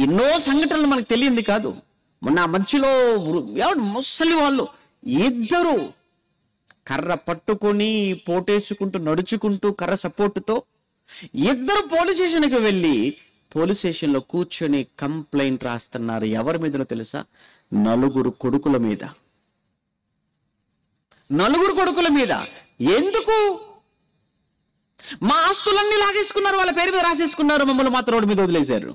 ఎన్నో సంఘటనలు మనకు తెలియంది కాదు. మొన్న మధ్యలో ముసలి వాళ్ళు ఇద్దరు కర్ర పట్టుకొని పోటేసుకుంటూ నడుచుకుంటూ కర్ర సపోర్టుతో ఇద్దరు పోలీస్ స్టేషన్కి వెళ్ళి పోలీస్ స్టేషన్లో కూర్చొని కంప్లైంట్ రాస్తున్నారు. ఎవరి మీదనో తెలుసా? నలుగురు కొడుకుల మీద. నలుగురు కొడుకుల మీద. ఎందుకు? మా ఆస్తులన్నీ లాగేసుకున్నారు, వాళ్ళ పేరు మీద రాసేసుకున్నారు, మమ్మల్ని మాత్రం రోడ్డు మీద వదిలేశారు.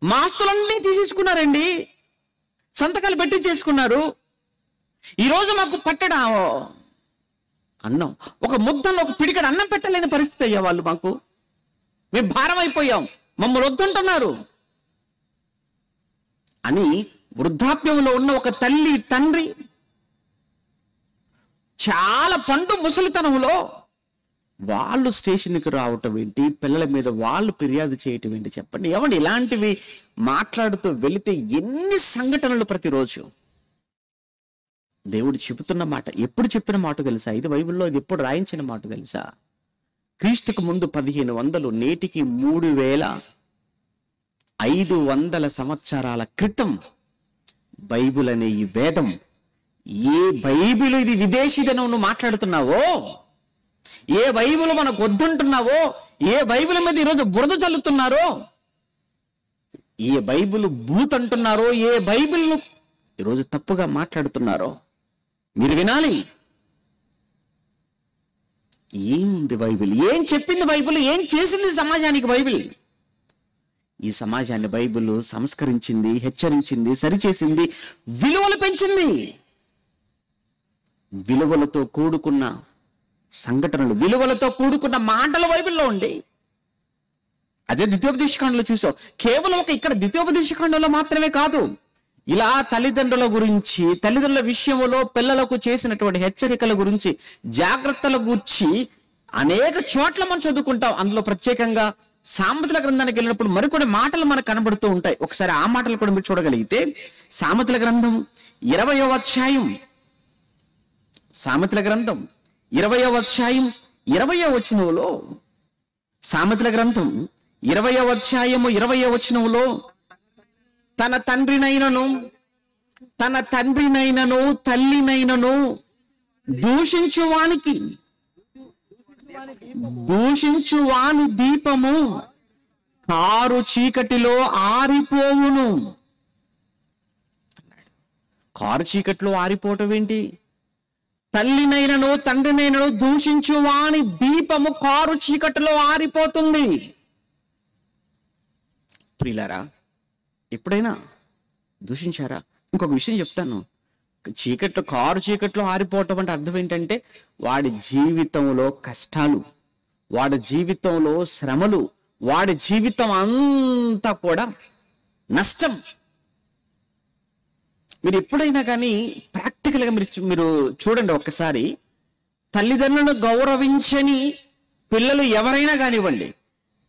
మా ఆస్తులన్నీ తీసేసుకున్నారండి, సంతకాలు పెట్టి చేసుకున్నారు. ఈరోజు మాకు పట్టడా అన్నం, ఒక ముద్దలో ఒక పిడికడ అన్నం పెట్టలేని పరిస్థితి అయ్యా వాళ్ళు. మాకు మేము భారం అయిపోయాం, మమ్మల్ని వద్దంటున్నారు అని వృద్ధాప్యంలో ఉన్న ఒక తల్లి తండ్రి చాలా పండు ముసలితనంలో వాళ్ళు స్టేషన్కి రావటం ఏంటి? పిల్లల మీద వాళ్ళు ఫిర్యాదు చేయటం ఏంటి? చెప్పండి. ఏమండి ఇలాంటివి మాట్లాడుతూ వెళితే ఎన్ని సంఘటనలు ప్రతిరోజు. దేవుడు చెబుతున్న మాట ఎప్పుడు చెప్పిన మాట తెలుసా? ఇది బైబిల్లో ఇది ఎప్పుడు రాయించిన మాట తెలుసా? క్రీస్తుకు ముందు 1500, నేటికి 3500 సంవత్సరాల క్రితం బైబిల్ అనే ఈ వేదం, ఏ బైబిల్ ఇది విదేశీదనం నువ్వు మాట్లాడుతున్నావో, ఏ బైబిల్ మనకు వద్దంటున్నావో, ఏ బైబిల్ మీద ఈరోజు బురద చల్లుతున్నారో, ఏ బైబిల్ బూత్ అంటున్నారో, ఏ బైబిల్ ఈరోజు తప్పుగా మాట్లాడుతున్నారో మీరు వినాలి. ఏముంది బైబిల్? ఏం చెప్పింది బైబిల్? ఏం చేసింది సమాజానికి బైబిల్? ఈ సమాజాన్ని బైబిల్ సంస్కరించింది, హెచ్చరించింది, సరిచేసింది, విలువలు పెంచింది. విలువలతో కూడుకున్న సంఘటనలు, విలువలతో కూడుకున్న మాటలు బైబిల్లో ఉండి అదే ద్వితీయోపదేశకాండంలో చూసావు. కేవలం ఇక్కడ ద్వితీయోపదేశకాండంలో మాత్రమే కాదు, ఇలా తల్లిదండ్రుల గురించి, తల్లిదండ్రుల విషయంలో పిల్లలకు చేసినటువంటి హెచ్చరికల గురించి, జాగ్రత్తల గురించి అనేక చోట్ల మనం చదువుకుంటాం. అందులో ప్రత్యేకంగా సామెతల గ్రంథానికి వెళ్ళినప్పుడు మరికొన్ని మాటలు మనకు కనబడుతూ ఉంటాయి. ఒకసారి ఆ మాటలు కూడా మీరు చూడగలిగితే సామెతల గ్రంథం 20వ అధ్యాయం, సామెతల గ్రంథం 20వ అధ్యాయం 20వ వచనంలో, సామెతల గ్రంథం 20వ అధ్యాయము 20వ వచనంలో, తన తండ్రినైనను తల్లినైనను దూషించువాని దీపము కారు చీకటిలో ఆరిపోవును. కారు చీకటిలో ఆరిపోవటం ఏంటి? తల్లినైనను తండ్రినైనను దూషించువాని దీపము కారు చీకటిలో ఆరిపోతుంది. ప్రియులారా, ఎప్పుడైనా దూషించారా? ఇంకొక విషయం చెప్తాను. కారు చీకట్లో ఆరిపోవటం అంటే అర్థం ఏంటంటే వాడి జీవితంలో కష్టాలు, వాడి జీవితంలో శ్రమలు, వాడి జీవితం అంతా కూడా నష్టం. మీరు ఎప్పుడైనా కానీ ప్రాక్టికల్గా మీరు చూడండి ఒక్కసారి. తల్లిదండ్రులను గౌరవించని పిల్లలు ఎవరైనా కానివ్వండి,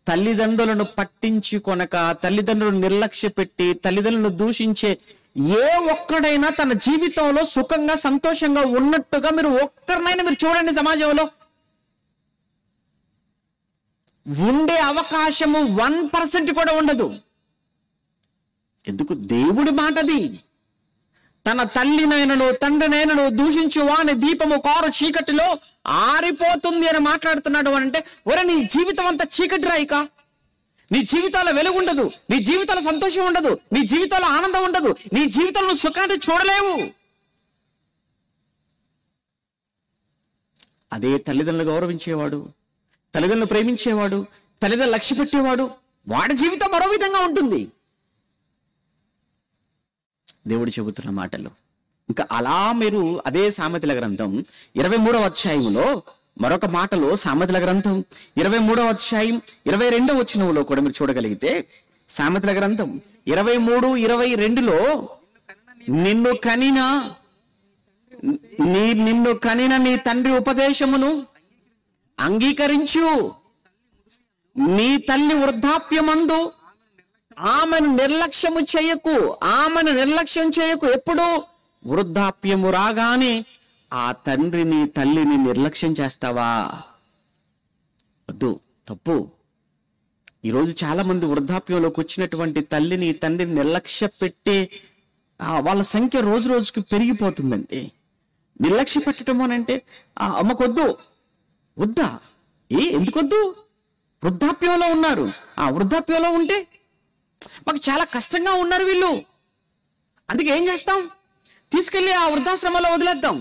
తల్లిదండ్రులను పట్టించుకొనక, తల్లిదండ్రులను నిర్లక్ష్య పెట్టి, తల్లిదండ్రులను దూషించే ఏ ఒక్కడైనా తన జీవితంలో సుఖంగా సంతోషంగా ఉన్నట్టుగా మీరు ఒక్కరినైనా మీరు చూడండి. సమాజంలో ఉండే అవకాశము 1% కూడా ఉండదు. ఎందుకు? దేవుడి మాటది. తన తల్లినైనను తండ్రినైనను దూషించు వాని దీపము కారు చీకటిలో ఆరిపోతుంది అని మాట్లాడుతున్నాడు. అంటే ఒరే, నీ జీవితం అంతా చీకటి రాయిక, నీ జీవితాల్లో వెలుగు ఉండదు, నీ జీవితాల్లో సంతోషం ఉండదు, నీ జీవితాల్లో ఆనందం ఉండదు, నీ జీవితంలో సుఖాన్ని చూడలేవు. అదే తల్లిదండ్రులు గౌరవించేవాడు, తల్లిదండ్రులు ప్రేమించేవాడు, తల్లిదండ్రులు లక్ష్య పెట్టేవాడు, వాడి జీవితం మరో విధంగా ఉంటుంది. దేవుడు చెబుతున్న మాటలు. ఇంకా అలా మీరు అదే సామెతల గ్రంథం 23వ అధ్యాయంలో మరొక మాటలో, సామెతల గ్రంథం 23వ అధ్యాయం 22వ వచనంలో కూడా మీరు చూడగలిగితే, సామెతల గ్రంథం 23:22లో నిన్ను కనిన నీ తండ్రి ఉపదేశమును అంగీకరించు, నీ తల్లి వృద్ధాప్యమందు ఆమెను నిర్లక్ష్యం చేయకు. ఎప్పుడు? వృద్ధాప్యము రాగానే ఆ తండ్రిని తల్లిని నిర్లక్ష్యం చేస్తావా? వద్దు, తప్పు. ఈరోజు చాలా మంది వృద్ధాప్యంలోకి వచ్చినటువంటి తల్లిని తండ్రిని నిర్లక్ష్య పెట్టి వాళ్ళ సంఖ్య రోజు రోజుకి పెరిగిపోతుందండి. నిర్లక్ష్య పెట్టడం అనంటే అమ్మకొద్దు, వద్దా? ఎందుకొద్దు? వృద్ధాప్యంలో ఉన్నారు. వృద్ధాప్యంలో ఉంటే మాకు చాలా కష్టంగా ఉన్నారు వీళ్ళు, అందుకే ఏం చేస్తాం? తీసుకెళ్ళి ఆ వృద్ధాశ్రమంలో వదిలేద్దాం,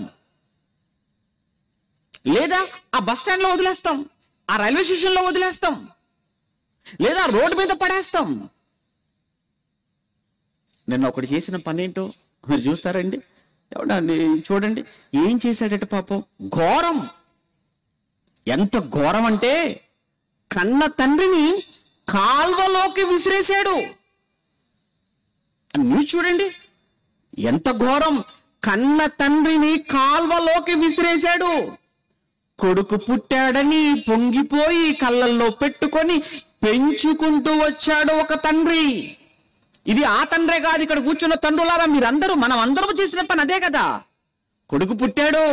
లేదా ఆ బస్ స్టాండ్లో వదిలేస్తాం, ఆ రైల్వే స్టేషన్లో వదిలేస్తాం, లేదా రోడ్డు మీద పడేస్తాం. నిన్న ఒకటి చేసిన పని ఏంటో మీరు చూస్తారండి. ఎవడండి చూడండి, ఏం చేశాడట పాపం, ఘోరం. ఎంత ఘోరం అంటే కన్న తండ్రిని కాల్వలోకి విసిరేశాడు. న్యూస్ చూడండి, ఎంత ఘోరం. కన్న తండ్రిని కాల్వలోకి విసిరేశాడు. కొడుకు పుట్టాడని పొంగిపోయి కళ్ళల్లో పెట్టుకొని పెంచుకుంటూ వచ్చాడు ఒక తండ్రి. ఇది ఆ తండ్రే కాదు, ఇక్కడ కూర్చున్న తండ్రులారా మీరందరూ, మనం అందరం చేసిన పని అదే కదా. కొడుకు పుట్టాడు,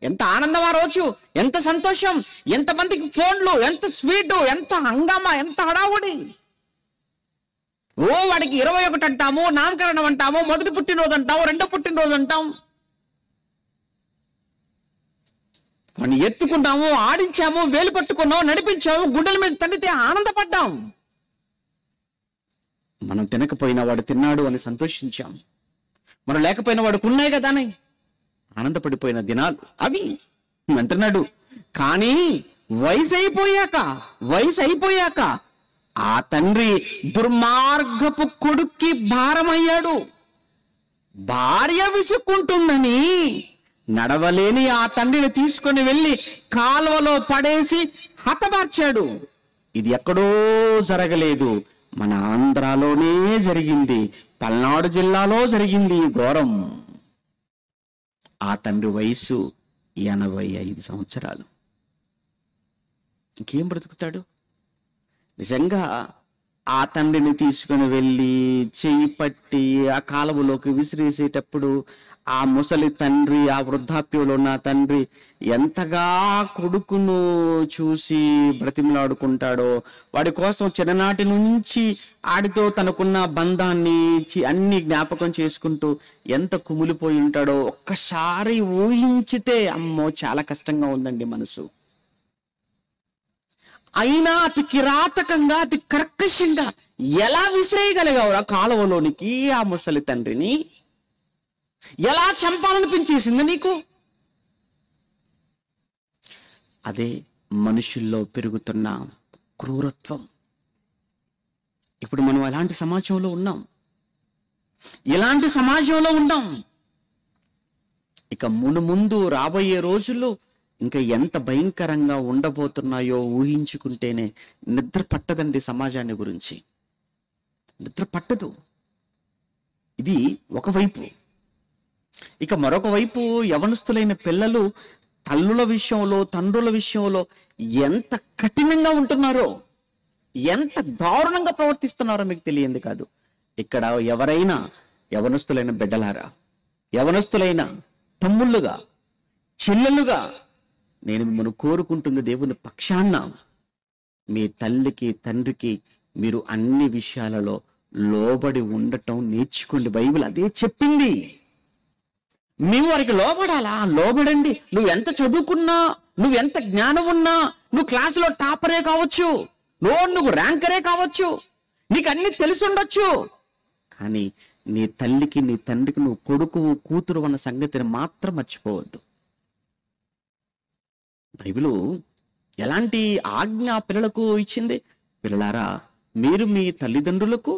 ఎంత ఆనందం ఆ రోజు, ఎంత సంతోషం, ఎంతమందికి ఫోన్లు, ఎంత స్వీటు, ఎంత హంగామా, ఎంత హడావుడి. వాడికి 21 అంటాము, నామకరణం అంటాము, మొదటి పుట్టినరోజు అంటాము, రెండో పుట్టినరోజు అంటాం. వాడిని ఎత్తుకున్నాము, ఆడించాము, వేలు పట్టుకున్నాము, నడిపించాము, గుడ్డల మీద తండ్రితే ఆనందపడ్డాం. మనం తినకపోయినా వాడు తిన్నాడు అని సంతోషించాం. మనం లేకపోయినా వాడికి ఉన్నాయి కదా అని ఆనందపడిపోయిన దినాలు అవి అంటున్నాడు. కానీ వయసు అయిపోయాక ఆ తండ్రి దుర్మార్గపు కొడుక్కి భారమయ్యాడు. భార్య విసుక్కుంటుందని నడవలేని ఆ తండ్రిని తీసుకొని వెళ్ళి కాలువలో పడేసి హతమార్చాడు. ఇది ఎక్కడో జరగలేదు, మన ఆంధ్రాలోనే జరిగింది, పల్నాడు జిల్లాలో జరిగింది ఈ ఘోరం. ఆ తండ్రి వయసు 85 సంవత్సరాలు. ఇంకేం బ్రతుకుతాడు? నిజంగా ఆ తండ్రిని తీసుకుని వెళ్ళి చెయ్యి పట్టి ఆ కాలువలోకి విసిరేసేటప్పుడు ఆ ముసలి తండ్రి, ఆ వృద్ధాప్యంలో ఉన్న తండ్రి ఎంతగా కొడుకును చూసి బ్రతిమలాడుకుంటాడో, వాడి కోసం చిన్ననాటి నుంచి ఆడితో తనకున్న బంధాన్ని అన్ని జ్ఞాపకం చేసుకుంటూ ఎంత కుమిలిపోయి ఉంటాడో ఒక్కసారి ఊహించితే అమ్మో చాలా కష్టంగా ఉందండి మనసు. అయినా అతి కిరాతకంగా, అతి కర్కశంగా ఎలా విసిరేయగలిగావురా కాలువలోనికి ఆ ముసలి తండ్రిని? ఎలా చంపాలనిపించేసింది నీకు? అదే మనుషుల్లో పెరుగుతున్న క్రూరత్వం. ఇప్పుడు మనం ఎలాంటి సమాజంలో ఉన్నాం? ఇక ముందు రాబోయే రోజుల్లో ఇంకా ఎంత భయంకరంగా ఉండబోతున్నాయో ఊహించుకుంటేనే నిద్ర పట్టదండి. సమాజాన్ని గురించి నిద్ర పట్టదు. ఇది ఒకవైపు. ఇక మరొక వైపు యవనస్తులైన పిల్లలు తల్లుల విషయంలో, తండ్రుల విషయంలో ఎంత కఠినంగా ఉంటున్నారో, ఎంత దారుణంగా ప్రవర్తిస్తున్నారో మీకు తెలియంది కాదు. ఇక్కడ ఎవరైనా యవనస్తులైన బిడ్డలారా, యవనస్తులైన తమ్ముళ్ళుగా, చెల్లెలుగా నేను మిమ్మల్ని కోరుకుంటుంది దేవుని పక్షాన, మీ తల్లికి తండ్రికి మీరు అన్ని విషయాలలో లోబడి ఉండటం నేర్చుకోండి. బైబిల్ అదే చెప్పింది. మేము వారికి లోబడాలా? లోబడండి. నువ్వు ఎంత చదువుకున్నా, నువ్వు ఎంత జ్ఞానం ఉన్నా, నువ్వు క్లాసులో టాపరే కావచ్చు, నువ్వు ర్యాంకరే కావచ్చు, నీకు అన్ని తెలిసి ఉండొచ్చు, కానీ నీ తల్లికి నీ తండ్రికి నువ్వు కొడుకు కూతురు అన్న సంగతిని మాత్రం మర్చిపోవద్దు. బైబిలు ఎలాంటి ఆజ్ఞ పిల్లలకు ఇచ్చింది? పిల్లలారా, మీరు మీ తల్లిదండ్రులకు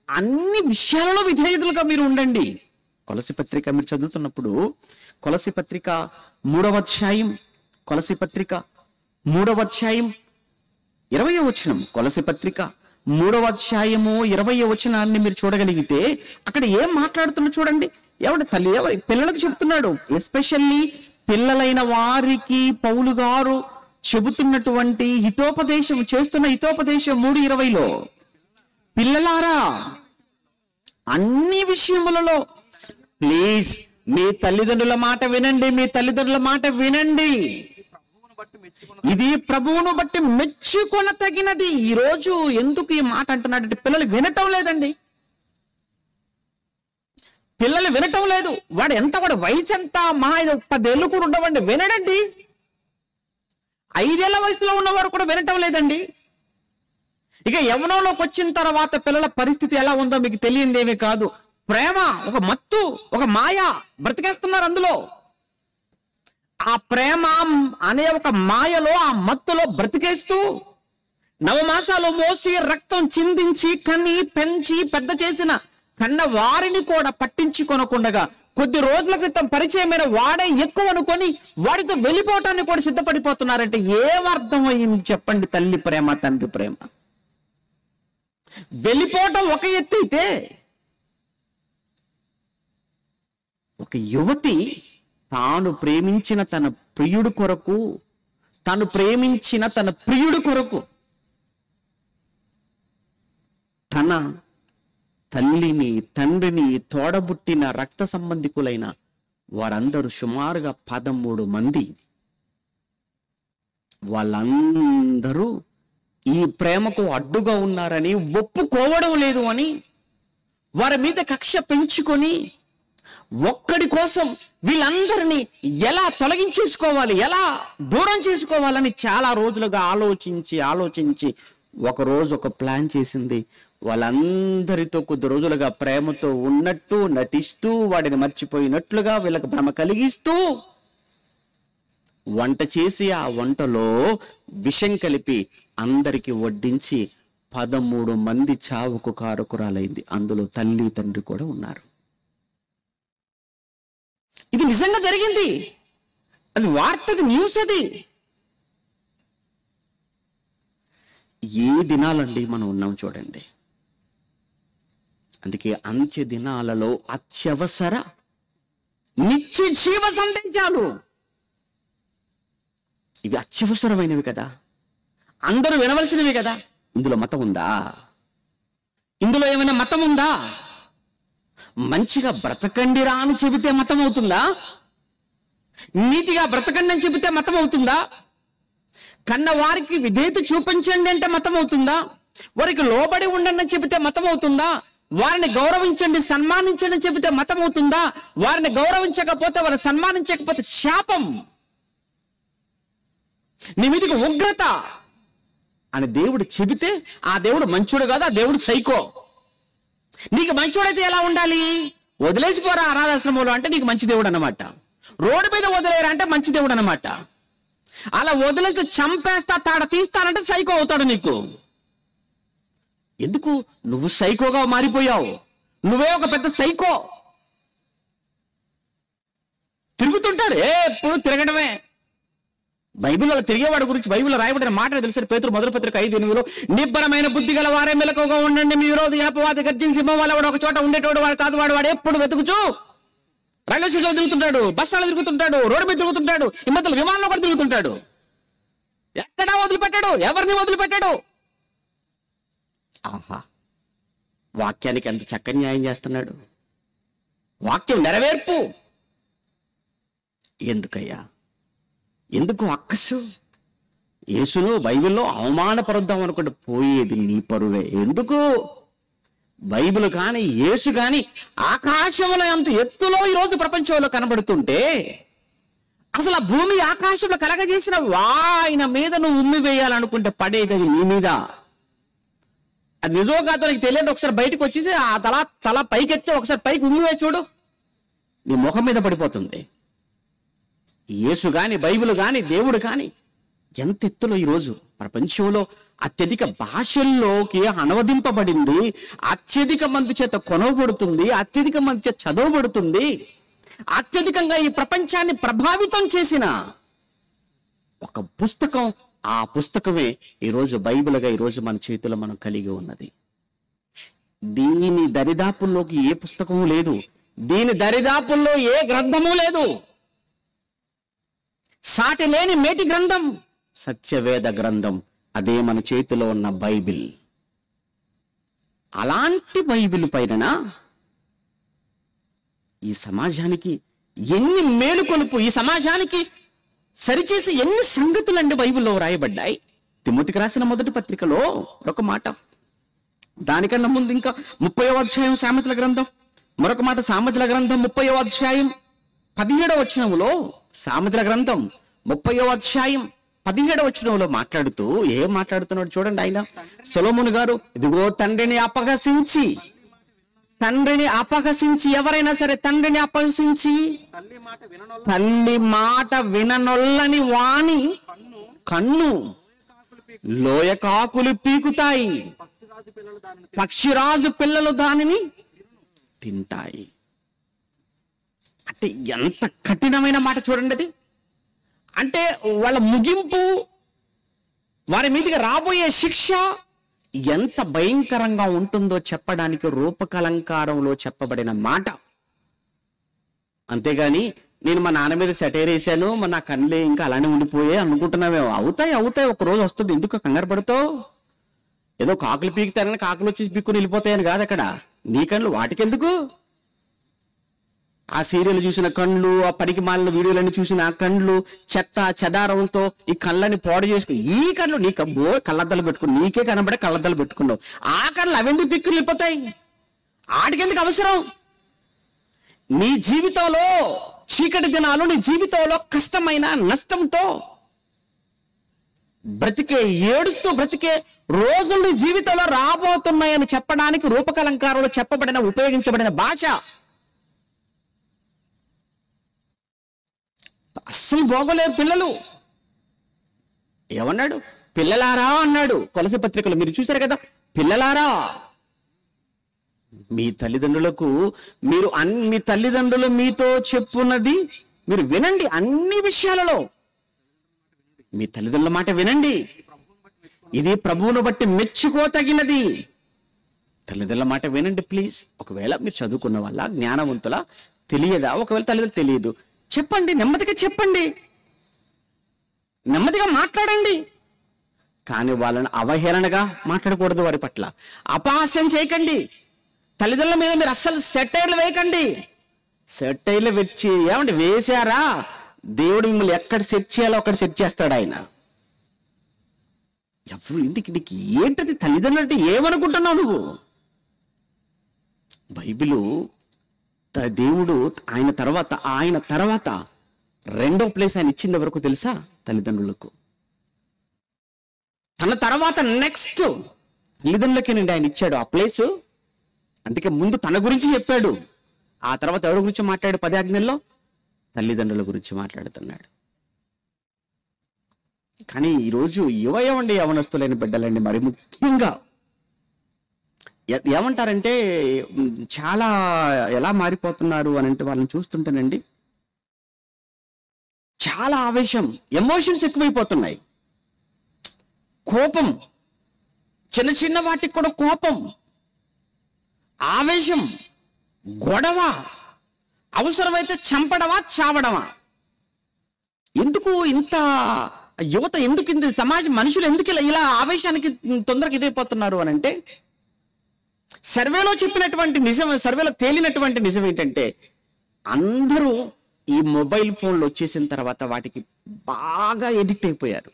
అన్ని విషయాలలో విధేయులుగా మీరు ఉండండి. కొలసి పత్రిక మీరు చదువుతున్నప్పుడు కొలసి పత్రిక 3వ అధ్యాయం 20వ వచనం, కొలసి పత్రిక 3వ అధ్యాయము 20వ వచనాన్ని మీరు చూడగలిగితే అక్కడ ఏం మాట్లాడుతున్నా చూడండి. పిల్లలకు చెబుతున్నాడు. ఎస్పెషల్లీ పిల్లలైన వారికి పౌలు గారు చెబుతున్నటువంటి హితోపదేశం, చేస్తున్న హితోపదేశం 3:20లో, పిల్లలారా అన్ని విషయములలో ప్లీజ్ మీ తల్లిదండ్రుల మాట వినండి, మీ తల్లిదండ్రుల మాట వినండి. ఇది ప్రభువును బట్టి మెచ్చుకొన తగినది. ఈ రోజు ఎందుకు ఈ మాట అంటున్నాడంటే పిల్లలు వినటం లేదండి. పిల్లలు వినటం లేదు. వాడు వయసు ఎంత, మా 10 ఏళ్ళు కూడా ఉండవండి, వినడండి. 5 ఏళ్ల వయసులో ఉన్నవారు కూడా వినటం లేదండి. ఇక యవ్వనంలోకి వచ్చిన తర్వాత పిల్లల పరిస్థితి ఎలా ఉందో మీకు తెలియందేమీ కాదు. ప్రేమ ఒక మత్తు, ఒక మాయ, బ్రతికేస్తున్నారు అందులో. ఆ ప్రేమ అనే ఒక మాయలో, ఆ మత్తులో బ్రతికేస్తూ 9 మాసాలు మోసి రక్తం చిందించి కని పెంచి పెద్ద చేసిన కన్న వారిని కూడా పట్టించుకొనకుండగా కొద్ది రోజుల క్రితం పరిచయమైన వాడే ఎక్కువ అనుకొని వాడితో వెళ్ళిపోవటాన్ని కూడా సిద్ధపడిపోతున్నారంటే ఏమర్థమైంది చెప్పండి? తల్లి ప్రేమ, తండ్రి ప్రేమ. వెళ్ళిపోవటం ఒక ఎత్తు అయితే, ఒక యువతి తాను ప్రేమించిన తన ప్రియుడు కొరకు, తన తల్లిని, తండ్రిని, తోడబుట్టిన రక్త సంబంధికులైన వారందరూ సుమారుగా 13 మంది, వాళ్ళందరూ ఈ ప్రేమకు అడ్డుగా ఉన్నారని, ఒప్పుకోవడం లేదు అని వారి మీద కక్ష పెంచుకొని ఒక్కడి కోసం వీళ్ళందరినీ ఎలా తొలగించేసుకోవాలి, ఎలా దూరం చేసుకోవాలని చాలా రోజులుగా ఆలోచించి ఒకరోజు ఒక ప్లాన్ చేసింది. వాళ్ళందరితో కొద్ది రోజులుగా ప్రేమతో ఉన్నట్టు నటిస్తూ, వాడిని మర్చిపోయినట్లుగా వీళ్ళకి భ్రమ కలిగిస్తూ వంట చేసి ఆ వంటలో విషం కలిపి అందరికి వడ్డించి 13 మంది చావుకు కారకురాలైంది. అందులో తల్లి తండ్రి కూడా ఉన్నారు. ఇది నిజంగా జరిగింది. అది వార్త, అది న్యూస్. అది ఏ దినాలండి మనం ఉన్నాం చూడండి. అందుకే అంత్య దినాలలో అత్యవసర నిత్య జీవ సందేశాలు ఇవి అత్యవసరమైనవి కదా, అందరూ వినవలసినవి కదా. ఇందులో మతం ఉందా? ఇందులో ఏమైనా మతం ఉందా? మంచిగా బ్రతకండిరా అని చెబితే మతం అవుతుందా? నీతిగా బ్రతకండి అని చెబితే మతం అవుతుందా? కన్న వారికి విధేయత చూపించండి అంటే మతం అవుతుందా? వారికి లోబడి ఉండండి అని చెబితే మతం అవుతుందా? వారిని గౌరవించండి, సన్మానించండి అని చెబితే మతం అవుతుందా? వారిని గౌరవించకపోతే, వారిని సన్మానించకపోతే శాపం, నీ మీదకి ఉగ్రత అని దేవుడు చెబితే ఆ దేవుడు మంచోడు కాదు, ఆ దేవుడు సైకో. నీకు మంచోడైతే ఎలా ఉండాలి? వదిలేసిపోరా అనాథాశ్రమంలో అంటే నీకు మంచి దేవుడు అన్నమాట. రోడ్డు మీద వదిలేరా అంటే మంచి దేవుడు అన్నమాట. అలా వదిలేస్తే చంపేస్తా, తాడ తీస్తానంటే సైకో అవుతాడు నీకు. ఎందుకు? నువ్వు సైకోగా మారిపోయావు. నువ్వే ఒక పెద్ద సైకో. తిరుగుతుంటారు, ఎప్పుడు తిరగడమే. బైబిల్లో తిరిగేవాడి గురించి బైబిల్లో రాయబడిన మాట తెలుసు. పేతురు 1వ పత్రిక 5:8లో, నిబ్బరమైన బుద్ధి గల వారే మెలకువగా ఉండండి, మీ విరోధి అపవాది గర్జించి సింహం వల్ల వాడు ఒక చోట ఉండేటోడు వాడు కాదు. వాడు ఎప్పుడు వెతుకుచూ రైల్వే స్టేషన్లో తిరుగుతుంటాడు, బస్సులో తిరుగుతుంటాడు, రోడ్డు మీద తిరుగుతుంటాడు, ఈ మధ్యలో విమానంలో కూడా తిరుగుతుంటాడు. ఎక్కడా వదిలిపెట్టాడు, ఎవరిని వదిలిపెట్టాడు. ఆహా, వాక్యానికి ఎంత చక్కని న్యాయం చేస్తున్నాడు. వాక్యం నెరవేర్పు. ఎందుకయ్యా? ఎందుకు అక్కసు? యేసును బైబిల్లో అవమానపరుద్దాం అనుకుంటే పోయేది నీ పరువే. ఎందుకు? బైబిల్ కానీ యేసు కానీ ఆకాశంలో ఎంత ఎత్తులో ఈరోజు ప్రపంచంలో కనబడుతుంటే, అసలు ఆ భూమి ఆకాశంలో కలగజేసిన ఆయన మీద నువ్వు ఉమ్మి వేయాలనుకుంటే పడేది నీ మీద. అది నిజమో కాదో నీకు తెలియదు. ఒకసారి బయటకు వచ్చేసి ఆ తల పైకెత్తే ఒకసారి పైకి ఉమ్మివే చూడు, నీ ముఖం మీద పడిపోతుంది. యేసు గాని, బైబిల్ గాని, దేవుడు కాని ఎంత ఎత్తులో ఈరోజు ప్రపంచంలో అత్యధిక భాషల్లోకి అనువదింపబడింది, అత్యధిక మంది చేత కొనవబడుతుంది, అత్యధిక మంది చేత చదవబడుతుంది, అత్యధికంగా ఈ ప్రపంచాన్ని ప్రభావితం చేసిన ఒక పుస్తకం, ఆ పుస్తకమే ఈరోజు బైబిల్గా ఈరోజు మన చేతిలో మనం కలిగి ఉన్నది. దీని దరిదాపుల్లోకి ఏ పుస్తకము లేదు, దీని దరిదాపుల్లో ఏ గ్రంథము లేదు. సాటి లేని మేటి గ్రంథం సత్యవేద గ్రంథం, అదే మన చేతిలో ఉన్న బైబిల్. అలాంటి బైబిల్ పైన ఈ సమాజానికి ఎన్ని మేలుకొలుపు, ఈ సమాజానికి సరిచేసి ఎన్ని సంగతులండి బైబిల్లో వ్రాయబడ్డాయి. తిమోతికి రాసిన మొదటి పత్రికలో ఒక మాట, దానికన్నా ముందు ఇంకా 30వ అధ్యాయం సామెతల గ్రంథం, మరొక మాట సామెతల గ్రంథం 30వ అధ్యాయం 17వ వచనంలో, సామెతల గ్రంథం 30వ అధ్యాయం 17వ వచనంలో మాట్లాడుతూ ఏం మాట్లాడుతున్నాడు చూడండి ఆయన సొలొమోను గారు. ఇదిగో తండ్రిని అపహసించి ఎవరైనా సరే తండ్రిని అపహసించి తల్లి మాట విననొల్లని వాణి కన్ను లోయ కాకులు పీకుతాయి, పక్షిరాజు పిల్లలు దానిని తింటాయి. అంటే ఎంత కఠినమైన మాట చూడండి అది. అంటే వాళ్ళ ముగింపు, వారి మీదకి రాబోయే శిక్ష ఎంత భయంకరంగా ఉంటుందో చెప్పడానికి రూపకలంకారంలో చెప్పబడిన మాట. అంతేగాని నేను మా నాన్న మీద సెటైర్ వేసాను, నా కళ్ళే ఇంకా అలానే ఉండిపోయే అనుకుంటున్నావేమో. అవుతాయి ఒక రోజు వస్తుంది, ఎందుకు కంగారు పడతావు? ఏదో కాకులు పీకుతారని కాకులు వచ్చి పీక్కుని వెళ్ళిపోతాయని కాదు అక్కడ. నీ కళ్ళు వాటికెందుకు? ఆ సీరియల్ చూసిన కళ్ళు, ఆ పనికి మాలిన వీడియోలన్నీ చూసిన ఆ కళ్ళు, చెత్త చెదారంతో ఈ కళ్ళని పాడు చేసుకుని, ఈ కళ్ళు నీ కళ్ళద్దాలు పెట్టుకుని, నీకే కనబడే కళ్ళద్దాలు పెట్టుకున్నావు. ఆ కళ్ళు అవెందుకు పిక్కులు వెళ్ళిపోతాయి? ఆటికెందుకు అవసరం? నీ జీవితంలో చీకటి దినాలు, నీ జీవితంలో కష్టమైన నష్టంతో బ్రతికే, ఏడుస్తూ బ్రతికే రోజులు నీ జీవితంలో రాబోతున్నాయని చెప్పడానికి రూపకలంకారంలో చెప్పబడిన, ఉపయోగించబడిన భాష అస్సలు బాగోలేరు. పిల్లలు ఏమన్నాడు? పిల్లలారా అన్నాడు కొలసీ పత్రికలో. మీరు చూశారు కదా, పిల్లలారా మీ తల్లిదండ్రులకు మీ తల్లిదండ్రులు మీతో చెప్పున్నది మీరు వినండి. అన్ని విషయాలలో మీ తల్లిదండ్రుల మాట వినండి, ఇది ప్రభువును బట్టి మెచ్చుకోతగినది. తల్లిదండ్రుల మాట వినండి ప్లీజ్. ఒకవేళ మీరు చదువుకున్న వాళ్ళ, జ్ఞానవంతుల, తెలియదా? ఒకవేళ తల్లిదండ్రులు తెలియదు, చెప్పండి, నెమ్మదిగా చెప్పండి, నెమ్మదిగా మాట్లాడండి. కానీ వాళ్ళని అవహేళనగా మాట్లాడకూడదు, వారి పట్ల అపహాస్యం చేయకండి. తల్లిదండ్రుల మీద మీరు అస్సలు సెటైర్లు వేయకండి. సెటైర్లు వచ్చి ఏమంటే వేశారా, దేవుడు మిమ్మల్ని ఎక్కడ సెట్ చేయాలో అక్కడ సెట్ చేస్తాడు ఆయన. ఎవరు ఇంటికి నీకు ఏంటది? తల్లిదండ్రులు అంటే ఏమనుకుంటున్నావు నువ్వు? బైబిలు దేవుడు ఆయన తర్వాత రెండో ప్లేస్ ఆయన ఇచ్చింది ఎవరికి తెలుసా? తల్లిదండ్రులకు. తన తర్వాత నెక్స్ట్ తల్లిదండ్రులకేనండి ఆయన ఇచ్చాడు ఆ ప్లేస్. అందుకే ముందు తన గురించి చెప్పాడు, ఆ తర్వాత ఎవరి గురించి మాట్లాడు? 10 ఆజ్ఞల్లో తల్లిదండ్రుల గురించి మాట్లాడుతున్నాడు. కానీ ఈరోజు యవనస్తులైన బిడ్డలండి, మరి ముఖ్యంగా ఏమంటారంటే చాలా ఎలా మారిపోతున్నారు అని అంటే, వాళ్ళని చూస్తుంటేనండి చాలా ఆవేశం, ఎమోషన్స్ ఎక్కువైపోతున్నాయి. కోపం, చిన్న చిన్న వాటికి కూడా కోపం, ఆవేశం, గొడవ, అవసరమైతే చంపడమా చావడమా. ఎందుకు ఇంత యువత, ఎందుకు ఇంత సమాజం, మనుషులు ఎందుకు ఇలా ఆవేశానికి తొందరగా ఇదైపోతున్నారు అని అంటే, సర్వేలో చెప్పినటువంటి నిజం, సర్వేలో తేలినటువంటి నిజం ఏంటంటే, అందరూ ఈ మొబైల్ ఫోన్లు వచ్చేసిన తర్వాత వాటికి బాగా ఎడిక్ట్ అయిపోయారు.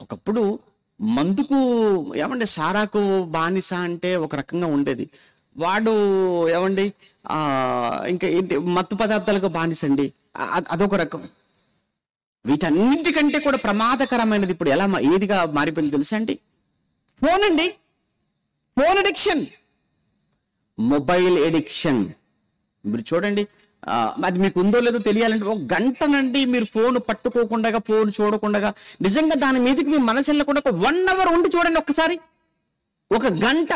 ఒకప్పుడు మందుకు ఏమండి, సారాకు బానిస అంటే ఒక రకంగా ఉండేది. వాడు ఏమండి ఇంకా ఏంటి, మత్తు పదార్థాలకు బానిస అండి, అదొక రకం. వీటన్నిటికంటే కూడా ప్రమాదకరమైనది ఇప్పుడు ఏదిగా మారిపోయింది తెలుసా అండి? ఫోన్ అండి, ఫోన్ అడిక్షన్, మొబైల్ ఎడిక్షన్. మీరు చూడండి, అది మీకు ఉందో లేదో తెలియాలంటే ఒక గంటనండి మీరు ఫోన్ పట్టుకోకుండా, ఫోన్ చూడకుండా, నిజంగా దాని మీదకి మీ మనసు వెళ్ళకుండా ఒక 1 అవర్ ఉండి చూడండి ఒక్కసారి. ఒక గంట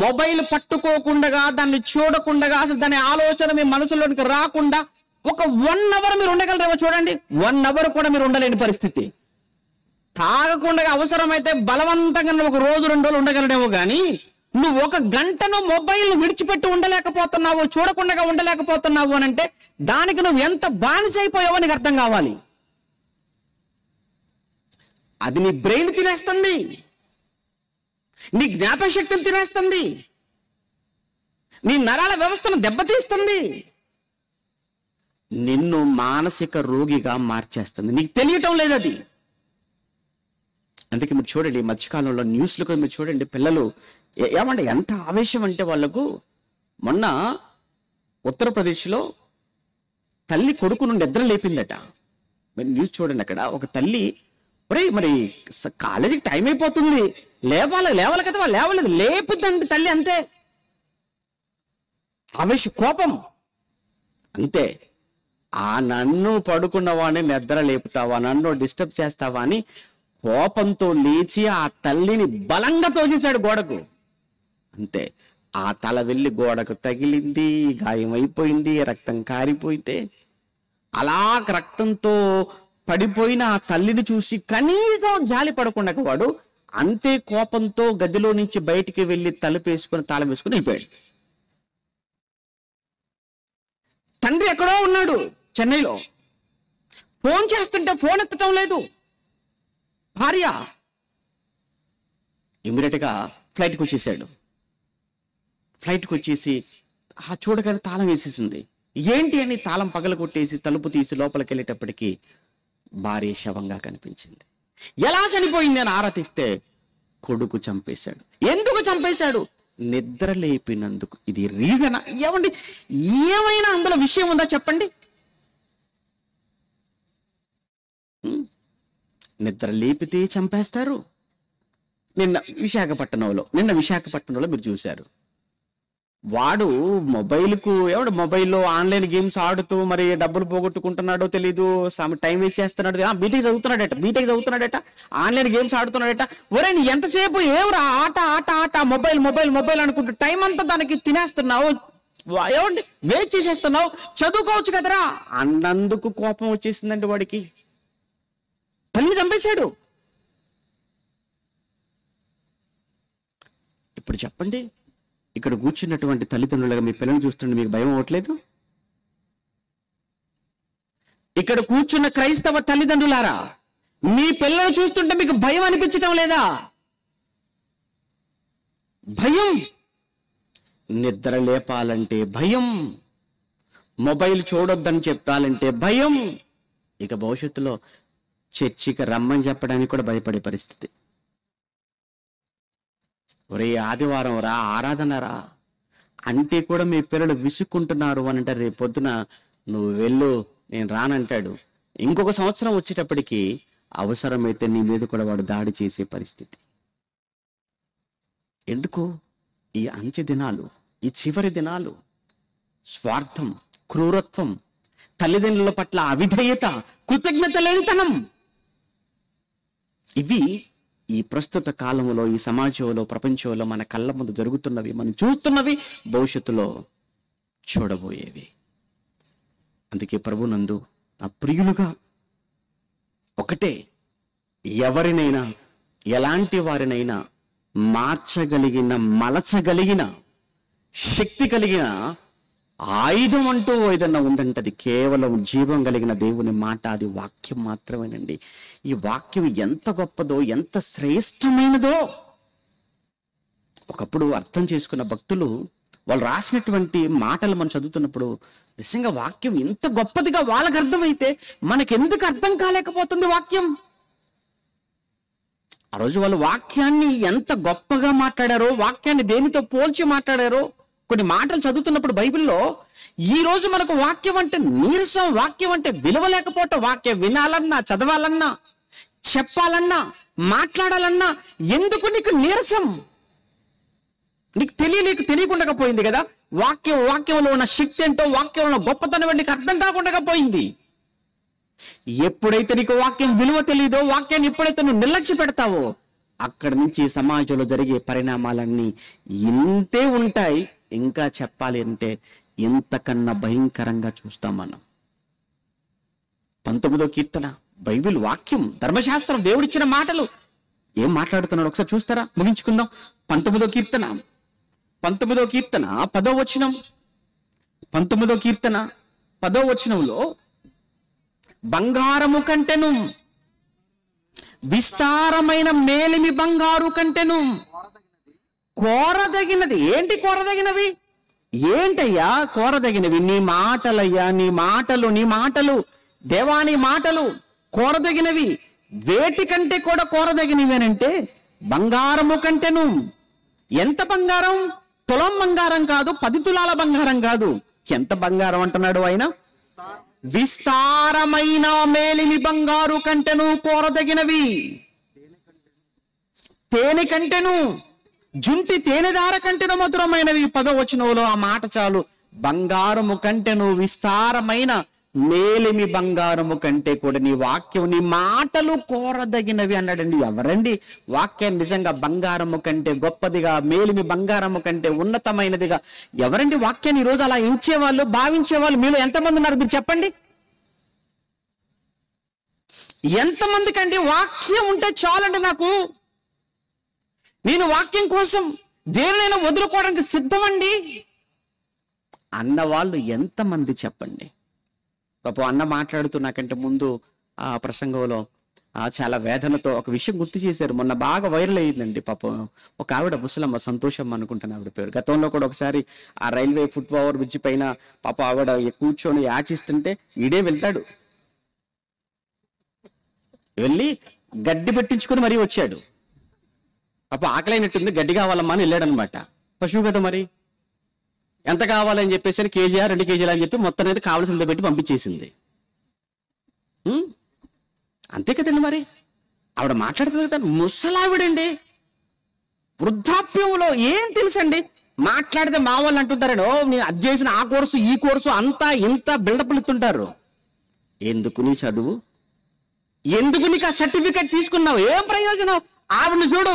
మొబైల్ పట్టుకోకుండా, దాన్ని చూడకుండా, అసలు దాని ఆలోచన మీ మనసులోనికి రాకుండా ఒక 1 అవర్ మీరు ఉండగలరేమో చూడండి. 1 అవర్ కూడా మీరు ఉండలేని పరిస్థితి. తాగకుండా అవసరమైతే బలవంతంగా ఒక రోజు 2 రోజులు ఉండగలడేమో కానీ నువ్వు ఒక గంటను మొబైల్ విడిచిపెట్టి ఉండలేకపోతున్నావు, చూడకుండా ఉండలేకపోతున్నావు అని అంటే దానికి నువ్వు ఎంత బానిస అయిపోయావో నీకు అర్థం కావాలి. అది నీ బ్రెయిన్ తినేస్తుంది, నీ జ్ఞాపకశక్తిని తినేస్తుంది, నీ నరాల వ్యవస్థను దెబ్బతీస్తుంది, నిన్ను మానసిక రోగిగా మార్చేస్తుంది. నీకు తెలియటం లేదు అది. అందుకే మీరు చూడండి, ఈ మధ్యకాలంలో న్యూస్లు కూడా మీరు చూడండి, పిల్లలు ఏమంటే ఎంత ఆవేశం అంటే వాళ్ళకు. మొన్న ఉత్తరప్రదేశ్లో తల్లి కొడుకును నిద్ర లేపిందట. మీరు న్యూస్ చూడండి, అక్కడ ఒక తల్లి, మరి కాలేజీకి టైం అయిపోతుంది, లేవాలి కదా, వాళ్ళు లేవలేదు, లేపుద్దండి తల్లి, అంతే. ఆవేశ కోపం అంతే. నన్ను పడుకున్న వాడిని నిద్ర లేపుతావా, నన్ను డిస్టర్బ్ చేస్తావా అని కోపంతో లేచి ఆ తల్లిని బలంగా తోసేశాడు గోడకు. అంతే, ఆ తల వెళ్ళి గోడకు తగిలింది, గాయమైపోయింది, రక్తం కారిపోయితే అలా రక్తంతో పడిపోయిన ఆ తల్లిని చూసి కనీసం జాలి పడకుండా వాడు అంతే కోపంతో గదిలో నుంచి బయటికి వెళ్ళి తలుపేసుకుని తాళం వేసుకుని వెళ్ళిపోయాడు. తండ్రి ఎక్కడో ఉన్నాడు చెన్నైలో, ఫోన్ చేస్తుంటే ఫోన్ ఎత్తటం లేదు. భార్య ఇమీడియట్ గా ఫ్లైట్కి వచ్చేసాడు. ఫ్లైట్కి వచ్చేసి చూడగానే తాళం వేసేసింది. ఏంటి అని తాళం పగల కొట్టేసి తలుపు తీసి లోపలికి వెళ్ళేటప్పటికి భార్య శవంగా కనిపించింది. ఎలా చనిపోయింది అని ఆరా తీస్తే కొడుకు చంపేశాడు. ఎందుకు చంపేశాడు? నిద్ర లేపినందుకు. ఇది రీజనా? ఏమండి, ఏమైనా అందులో విషయం ఉందా చెప్పండి? నిద్ర లేపితే చంపేస్తారు. నిన్న విశాఖపట్నంలో మీరు చూశారు, వాడు మొబైల్లో ఆన్లైన్ గేమ్స్ ఆడుతూ మరి డబ్బులు పోగొట్టుకుంటున్నాడో తెలీదు, టైం వేస్ట్ చేస్తున్నాడు. బీటెక్ చదువుతున్నాడట, ఆన్లైన్ గేమ్స్ ఆడుతున్నాడట. ఒరే నీ ఎంతసేపు ఏవరా ఆట ఆట ఆట, మొబైల్ అనుకుంటూ టైం అంతా దానికి తినేస్తున్నావు, ఏమండి వేస్ట్ చేసేస్తున్నావు, చదువుకోవచ్చు కదరా అన్నందుకు కోపం వచ్చేసిందండి వాడికి. తల్లిని చంపేశాడు. ఇప్పుడు చెప్పండి, ఇక్కడ కూర్చున్నటువంటి తల్లిదండ్రులుగా మీ పిల్లలు చూస్తుంటే మీకు భయం అవ్వట్లేదు? ఇక్కడ కూర్చున్న క్రైస్తవ తల్లిదండ్రులారా, మీ పిల్లలు చూస్తుంటే మీకు భయం అనిపించటం లేదా? భయం. నిద్ర లేపాలంటే భయం, మొబైల్ చూడొద్దని చెప్పాలంటే భయం, ఇక భవిష్యత్తులో చర్చికి రమ్మని చెప్పడానికి కూడా భయపడే పరిస్థితి. ఒరే ఆదివారం రా, ఆరాధన రా అంటే కూడా మీ పిల్లలు విసుక్కుంటున్నారు అని అంటే రేపు పొద్దున నువ్వు వెళ్ళు, నేను రానంటాడు. ఇంకొక సంవత్సరం వచ్చేటప్పటికి అవసరమైతే నీ మీద కూడా వాడు దాడి చేసే పరిస్థితి. ఎందుకు? ఈ అంచె దినాలు, ఈ చివరి దినాలు, స్వార్థం, క్రూరత్వం, తల్లిదండ్రుల పట్ల అవిధేయత, కృతజ్ఞత లేనితనం, ఇవి ఈ ప్రస్తుత కాలంలో, ఈ సమాజంలో, ప్రపంచంలో మన కళ్ళ ముందు జరుగుతున్నవి, మనం చూస్తున్నవి, భవిష్యత్తులో చూడబోయేవి. అందుకే ప్రభునందు నా ప్రియులుగా ఒకటే, ఎవరినైనా ఎలాంటి వారినైనా మార్చగలిగిన, మలచగలిగిన శక్తి కలిగిన ఆయుధం అంటూ ఏదన్నా ఉందంటే అది కేవలం జీవం కలిగిన దేవుని మాట, అది వాక్యం మాత్రమేనండి. ఈ వాక్యం ఎంత గొప్పదో, ఎంత శ్రేష్టమైనదో ఒకప్పుడు అర్థం చేసుకున్న భక్తులు వాళ్ళు రాసినటువంటి మాటలు మనం చదువుతున్నప్పుడు నిజంగా వాక్యం ఎంత గొప్పదిగా వాళ్ళకి అర్థమైతే మనకెందుకు అర్థం కాలేకపోతుంది వాక్యం? ఆ రోజు వాళ్ళు వాక్యాన్ని ఎంత గొప్పగా మాట్లాడారో, వాక్యాన్ని దేనితో పోల్చి మాట్లాడారో కొన్ని మాటలు చదువుతున్నప్పుడు బైబిల్లో, ఈ రోజు మనకు వాక్యం అంటే నీరసం, వాక్యం అంటే విలువ లేకపోవటం, వాక్యం వినాలన్నా చదవాలన్నా చెప్పాలన్నా మాట్లాడాలన్నా ఎందుకు నీకు నీరసం? నీకు తెలియకుండా పోయింది కదా. వాక్యంలో ఉన్న శక్తి ఏంటో, వాక్యంలో ఉన్న గొప్పతనం నీకు అర్థం కాకుండా పోయింది. ఎప్పుడైతే నీకు వాక్యం విలువ తెలియదో, వాక్యాన్ని ఎప్పుడైతే నువ్వు నిర్లక్ష్య పెడతావో, అక్కడి నుంచి సమాజంలో జరిగే పరిణామాలన్నీ ఇంతే ఉంటాయి. ఇంకా చెప్పాలి అంటే ఇంతకన్నా భయంకరంగా చూస్తాం మనం. 19వ కీర్తన, బైబిల్ వాక్యం, ధర్మశాస్త్రం, దేవుడిచ్చిన మాటలు ఏం మాట్లాడుతున్నాడు ఒకసారి చూస్తారా? ముగించుకుందాం. 19వ కీర్తన 10వ వచనం. 19వ కీర్తన 10వ వచనంలో, బంగారము కంటెను విస్తారమైన మేలిమి బంగారు కంటెను కోరదగినది. ఏంటి కోరదగినవి? ఏంటయ్యా కోరదగినవి? నీ మాటలయ్యా, నీ మాటలు దేవా, నీ మాటలు కోరదగినవి. వేటి కంటే కూడా కోరదగినవి అంటే బంగారము కంటెను. ఎంత బంగారం? తులం బంగారం కాదు, 10 తులాల బంగారం కాదు. ఎంత బంగారం అంటున్నాడు ఆయన? విస్తారమైన మేలిమి బంగారు కంటెను కోరదగినవి. తేనె కంటెను, జుంటి తేనెదార కంటెను మధురమైనవి. 10వ వచనంలో ఆ మాట చాలు. బంగారము కంటెను విస్తారమైన మేలిమి బంగారము కంటే కూడా నీ వాక్యం, నీ మాటలు కోరదగినవి అన్నాడండి. ఎవరండి వాక్యాన్ని నిజంగా బంగారము కంటే గొప్పదిగా, మేలిమి బంగారము కంటే ఉన్నతమైనదిగా ఎవరండి వాక్యాన్ని ఈరోజు అలా ఎంచేవాళ్ళు, భావించేవాళ్ళు మీలో ఎంతమంది ఉన్నారు? మీరు చెప్పండి. ఎంతమందికండి వాక్యం ఉంటే చాలండి, నాకు నేను వాక్యం కోసం దేనినైనా వదులుకోవడానికి సిద్ధమండి అన్నవాళ్ళు ఎంతమంది చెప్పండి? పాపం అన్న మాట్లాడుతూ నాకంటే ముందు ఆ ప్రసంగంలో చాలా వేదనతో ఒక విషయం గుర్తు చేశారు. మొన్న బాగా వైరల్ అయ్యిందండి. పాపం ఒక ఆవిడ, ముసలమ్మ, సంతోషం అనుకుంటాను ఆవిడ పేరు. గతంలో కూడా ఒకసారి ఆ రైల్వే ఫుట్ ఓవర్ బ్రిడ్జ్ పైన పాప ఆవిడ కూర్చొని యాచిస్తుంటే ఈడే వెళ్తాడు, వెళ్ళి గడ్డి పెట్టించుకొని మరీ వచ్చాడు. పాప ఆకలైనట్టుంది, గడ్డి కావాలమ్మా అని వెళ్ళాడు అనమాట. పశువు కదా మరి, ఎంత కావాలని చెప్పేసి కేజీఆర్ 2 కేజీలు అని చెప్పి మొత్తం అనేది కావాల్సిందే పెట్టి పంపించేసింది. అంతే కదండి మరి. ఆవిడ మాట్లాడుతుంది కదా, ముసలావిడండి, వృద్ధాప్యంలో ఏం తెలుసండి. మాట్లాడితే మా వాళ్ళు అంటుంటారో నేను అది చేసిన ఆ కోర్సు ఈ కోర్సు అంతా ఇంత బిల్డప్లు ఇస్తుంటారు. ఎందుకు నీ చదువు? ఎందుకు నీకు ఆ సర్టిఫికెట్ తీసుకున్నావు? ఏం ప్రయోజనం? ఆవిడని చూడు,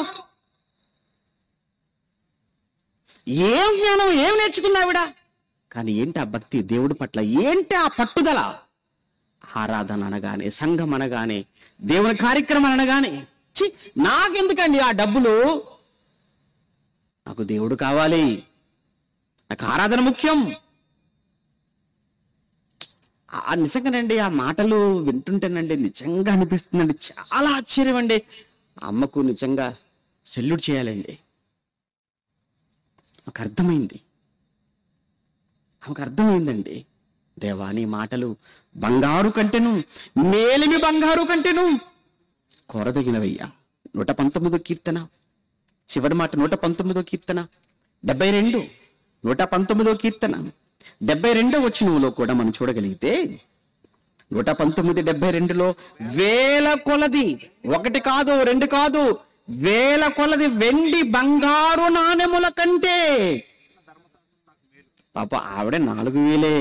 ఏం జ్ఞానం, ఏం నేర్చుకుంది ఆవిడ. కానీ ఏంటి ఆ భక్తి దేవుడి పట్ల, ఏంటి ఆ పట్టుదల? ఆరాధన అనగానే, సంఘం అనగానే, దేవుని కార్యక్రమం అనగానే నాకెందుకండి ఆ డబ్బులు, నాకు దేవుడు కావాలి, నాకు ఆరాధన ముఖ్యం. నిజంగానండి ఆ మాటలు వింటుంటేనండి నిజంగా అనిపిస్తుందండి, చాలా ఆశ్చర్యం అండి. అమ్మకు నిజంగా సెల్యూట్ చేయాలండి. ఆమెకు అర్థమైందండి. దేవాని మాటలు బంగారు కంటెను, మేలిమి బంగారు కంటెను కోరదగినవయ్యా. 119వ కీర్తన చివరి మాట, 119వ కీర్తన 72, 119వ కీర్తన 72వ వచనంలో కూడా మనం చూడగలిగితే 119:72లో వేల కొలది, 1 కాదు 2 కాదు, వేల కొలది వెండి బంగారు నాణెముల కంటే, పాప ఆవిడ 4,000,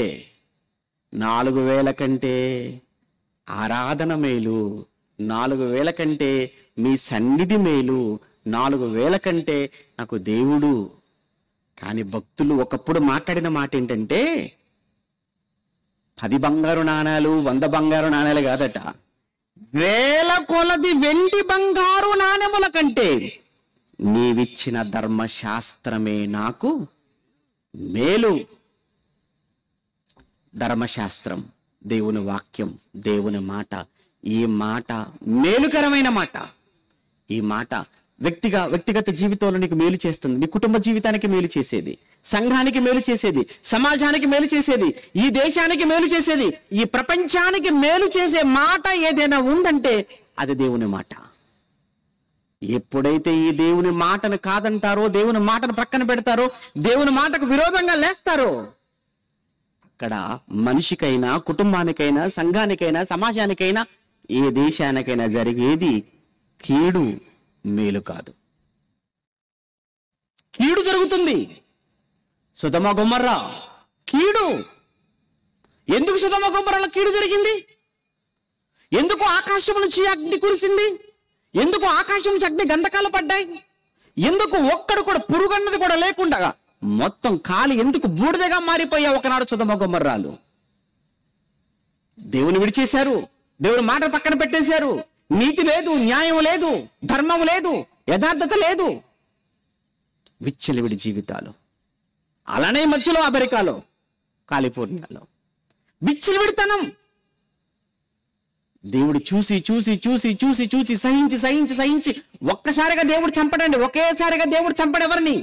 4,000 కంటే ఆరాధన మేలు, 4,000 కంటే మీ సన్నిధి మేలు, 4,000 కంటే నాకు దేవుడు. కానీ భక్తులు ఒకప్పుడు మాట్లాడిన మాట ఏంటంటే 10 బంగారు నాణాలు 100 బంగారు నాణాలు కాదట, వేల కొలది వెండి బంగారు నాణెముల కంటే నీవిచ్చిన ధర్మశాస్త్రమే నాకు మేలు. ధర్మశాస్త్రం, దేవుని వాక్యం, దేవుని మాట, ఈ మాట మేలుకరమైన మాట. ఈ మాట వ్యక్తిగత జీవితంలో నీకు మేలు చేస్తుంది, నీ కుటుంబ జీవితానికి మేలు చేసేది, సంఘానికి మేలు చేసేది, సమాజానికి మేలు చేసేది, ఈ దేశానికి మేలు చేసేది, ఈ ప్రపంచానికి మేలు చేసే మాట ఏదైనా ఉందంటే అది దేవుని మాట. ఎప్పుడైతే ఈ దేవుని మాటను కాదంటారో, దేవుని మాటను ప్రక్కన పెడతారో, దేవుని మాటకు విరోధంగా లేస్తారో, అక్కడ మనిషికైనా, కుటుంబానికైనా, సంఘానికైనా, సమాజానికైనా ఏ దేశానికైనా జరిగేది కీడు, మేలు కాదు. కీడు జరుగుతుంది. సొదొమ గొమొర్రా కీడు. ఎందుకు సొదొమ గొమొర్రాలో కీడు జరిగింది? ఎందుకు ఆకాశం నుంచి అగ్ని కురిసింది? ఎందుకు ఆకాశం నుంచి అగ్ని గంధకాలు పడ్డాయి? ఎందుకు ఒక్కడు కూడా పురుగన్నది కూడా లేకుండా మొత్తం కాలి ఎందుకు బూడిదగా మారిపోయా ఒకనాడు సొదొమ గొమొర్రాలు? దేవుని విడిచేశారు, దేవుని మాట పక్కన పెట్టేశారు. నీతి లేదు, న్యాయం లేదు, ధర్మం లేదు, యథార్థత లేదు, విచ్చలవిడి జీవితాలు. అలానే మధ్యలో అమెరికాలో, కాలిఫోర్నియాలో విచ్చలవిడితనం. దేవుడు చూసి చూసి చూసి చూసి చూసి సహించి సహించి సహించి ఒక్కసారిగా దేవుడు చంపడండి. ఒకేసారిగా దేవుడు చంపడెవరిని?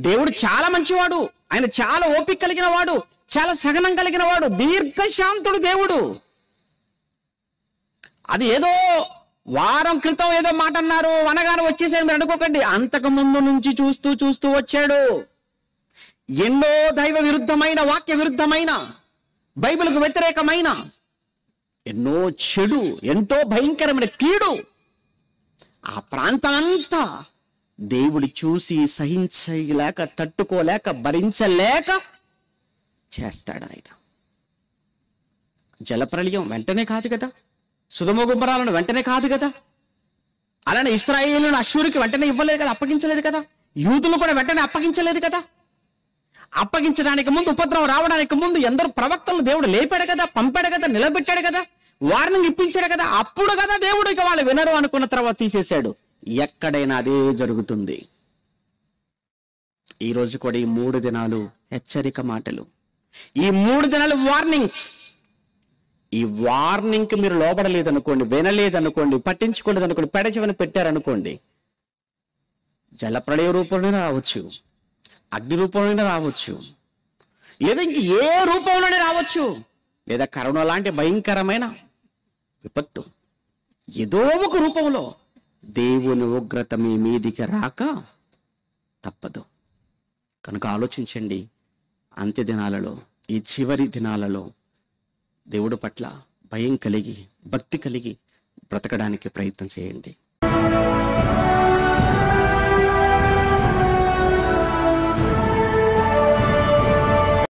దేవుడు చాలా మంచివాడు, ఆయన చాలా ఓపిక కలిగిన వాడు, చాలా సహనం కలిగిన వాడు, దీర్ఘశాంతుడు దేవుడు. అది ఏదో వారం క్రితం ఏదో మాట అన్నారు అనగానే వచ్చేసారు మీరు అనుకోకండి. అంతకు ముందు నుంచి చూస్తూ చూస్తూ వచ్చాడు. ఎన్నో దైవ విరుద్ధమైన, వాక్య విరుద్ధమైన, బైబిల్కు వ్యతిరేకమైన ఎన్నో చెడు, ఎంతో భయంకరమైన కీడు ఆ ప్రాంతం అంతా దేవుడు చూసి సహించలేక, తట్టుకోలేక, భరించలేక చేస్తాడు ఆయన. జలప్రళయం వెంటనే కాదు కదా, సొదొమ గొమొర్రాలను వెంటనే కాదు కదా, అలానే ఇశ్రాయేలును అష్షూరుకి వెంటనే ఇవ్వలేదు కదా, అప్పగించలేదు కదా, యూదులు కూడా వెంటనే అప్పగించలేదు కదా. అప్పగించడానికి ముందు, ఉపద్రవం రావడానికి ముందు ఎందరో ప్రవక్తలను దేవుడు లేపాడు కదా, పంపాడు కదా, నిలబెట్టాడు కదా, వార్నింగ్ ఇప్పించాడు కదా. అప్పుడు కదా దేవుడు ఇక వాళ్ళు వినరు అనుకున్న తర్వాత తీసేశాడు. ఎక్కడైనా అదే జరుగుతుంది. ఈ రోజు కూడా ఈ 3 దినాలు హెచ్చరిక మాటలు, ఈ 3 దినాలు వార్నింగ్స్. ఈ వార్నింగ్కి మీరు లోబడలేదనుకోండి, వినలేదనుకోండి, పట్టించుకోలేదనుకోండి, పెడచెవిన పెట్టారనుకోండి, జలప్రళయ రూపంలోనే రావచ్చు, అగ్ని రూపంలోనే రావచ్చు, లేదా ఇంక ఏ రూపంలోనే రావచ్చు, లేదా కరోనా లాంటి భయంకరమైన విపత్తు ఏదో ఒక రూపంలో దేవుని ఉగ్రత మీ మీదికి రాక తప్పదు. కనుక ఆలోచించండి. అంత్య దినాలలో, ఈ చివరి దినాలలో దేవుడి పట్ల భయం కలిగి, భక్తి కలిగి బ్రతకడానికి ప్రయత్నం చేయండి.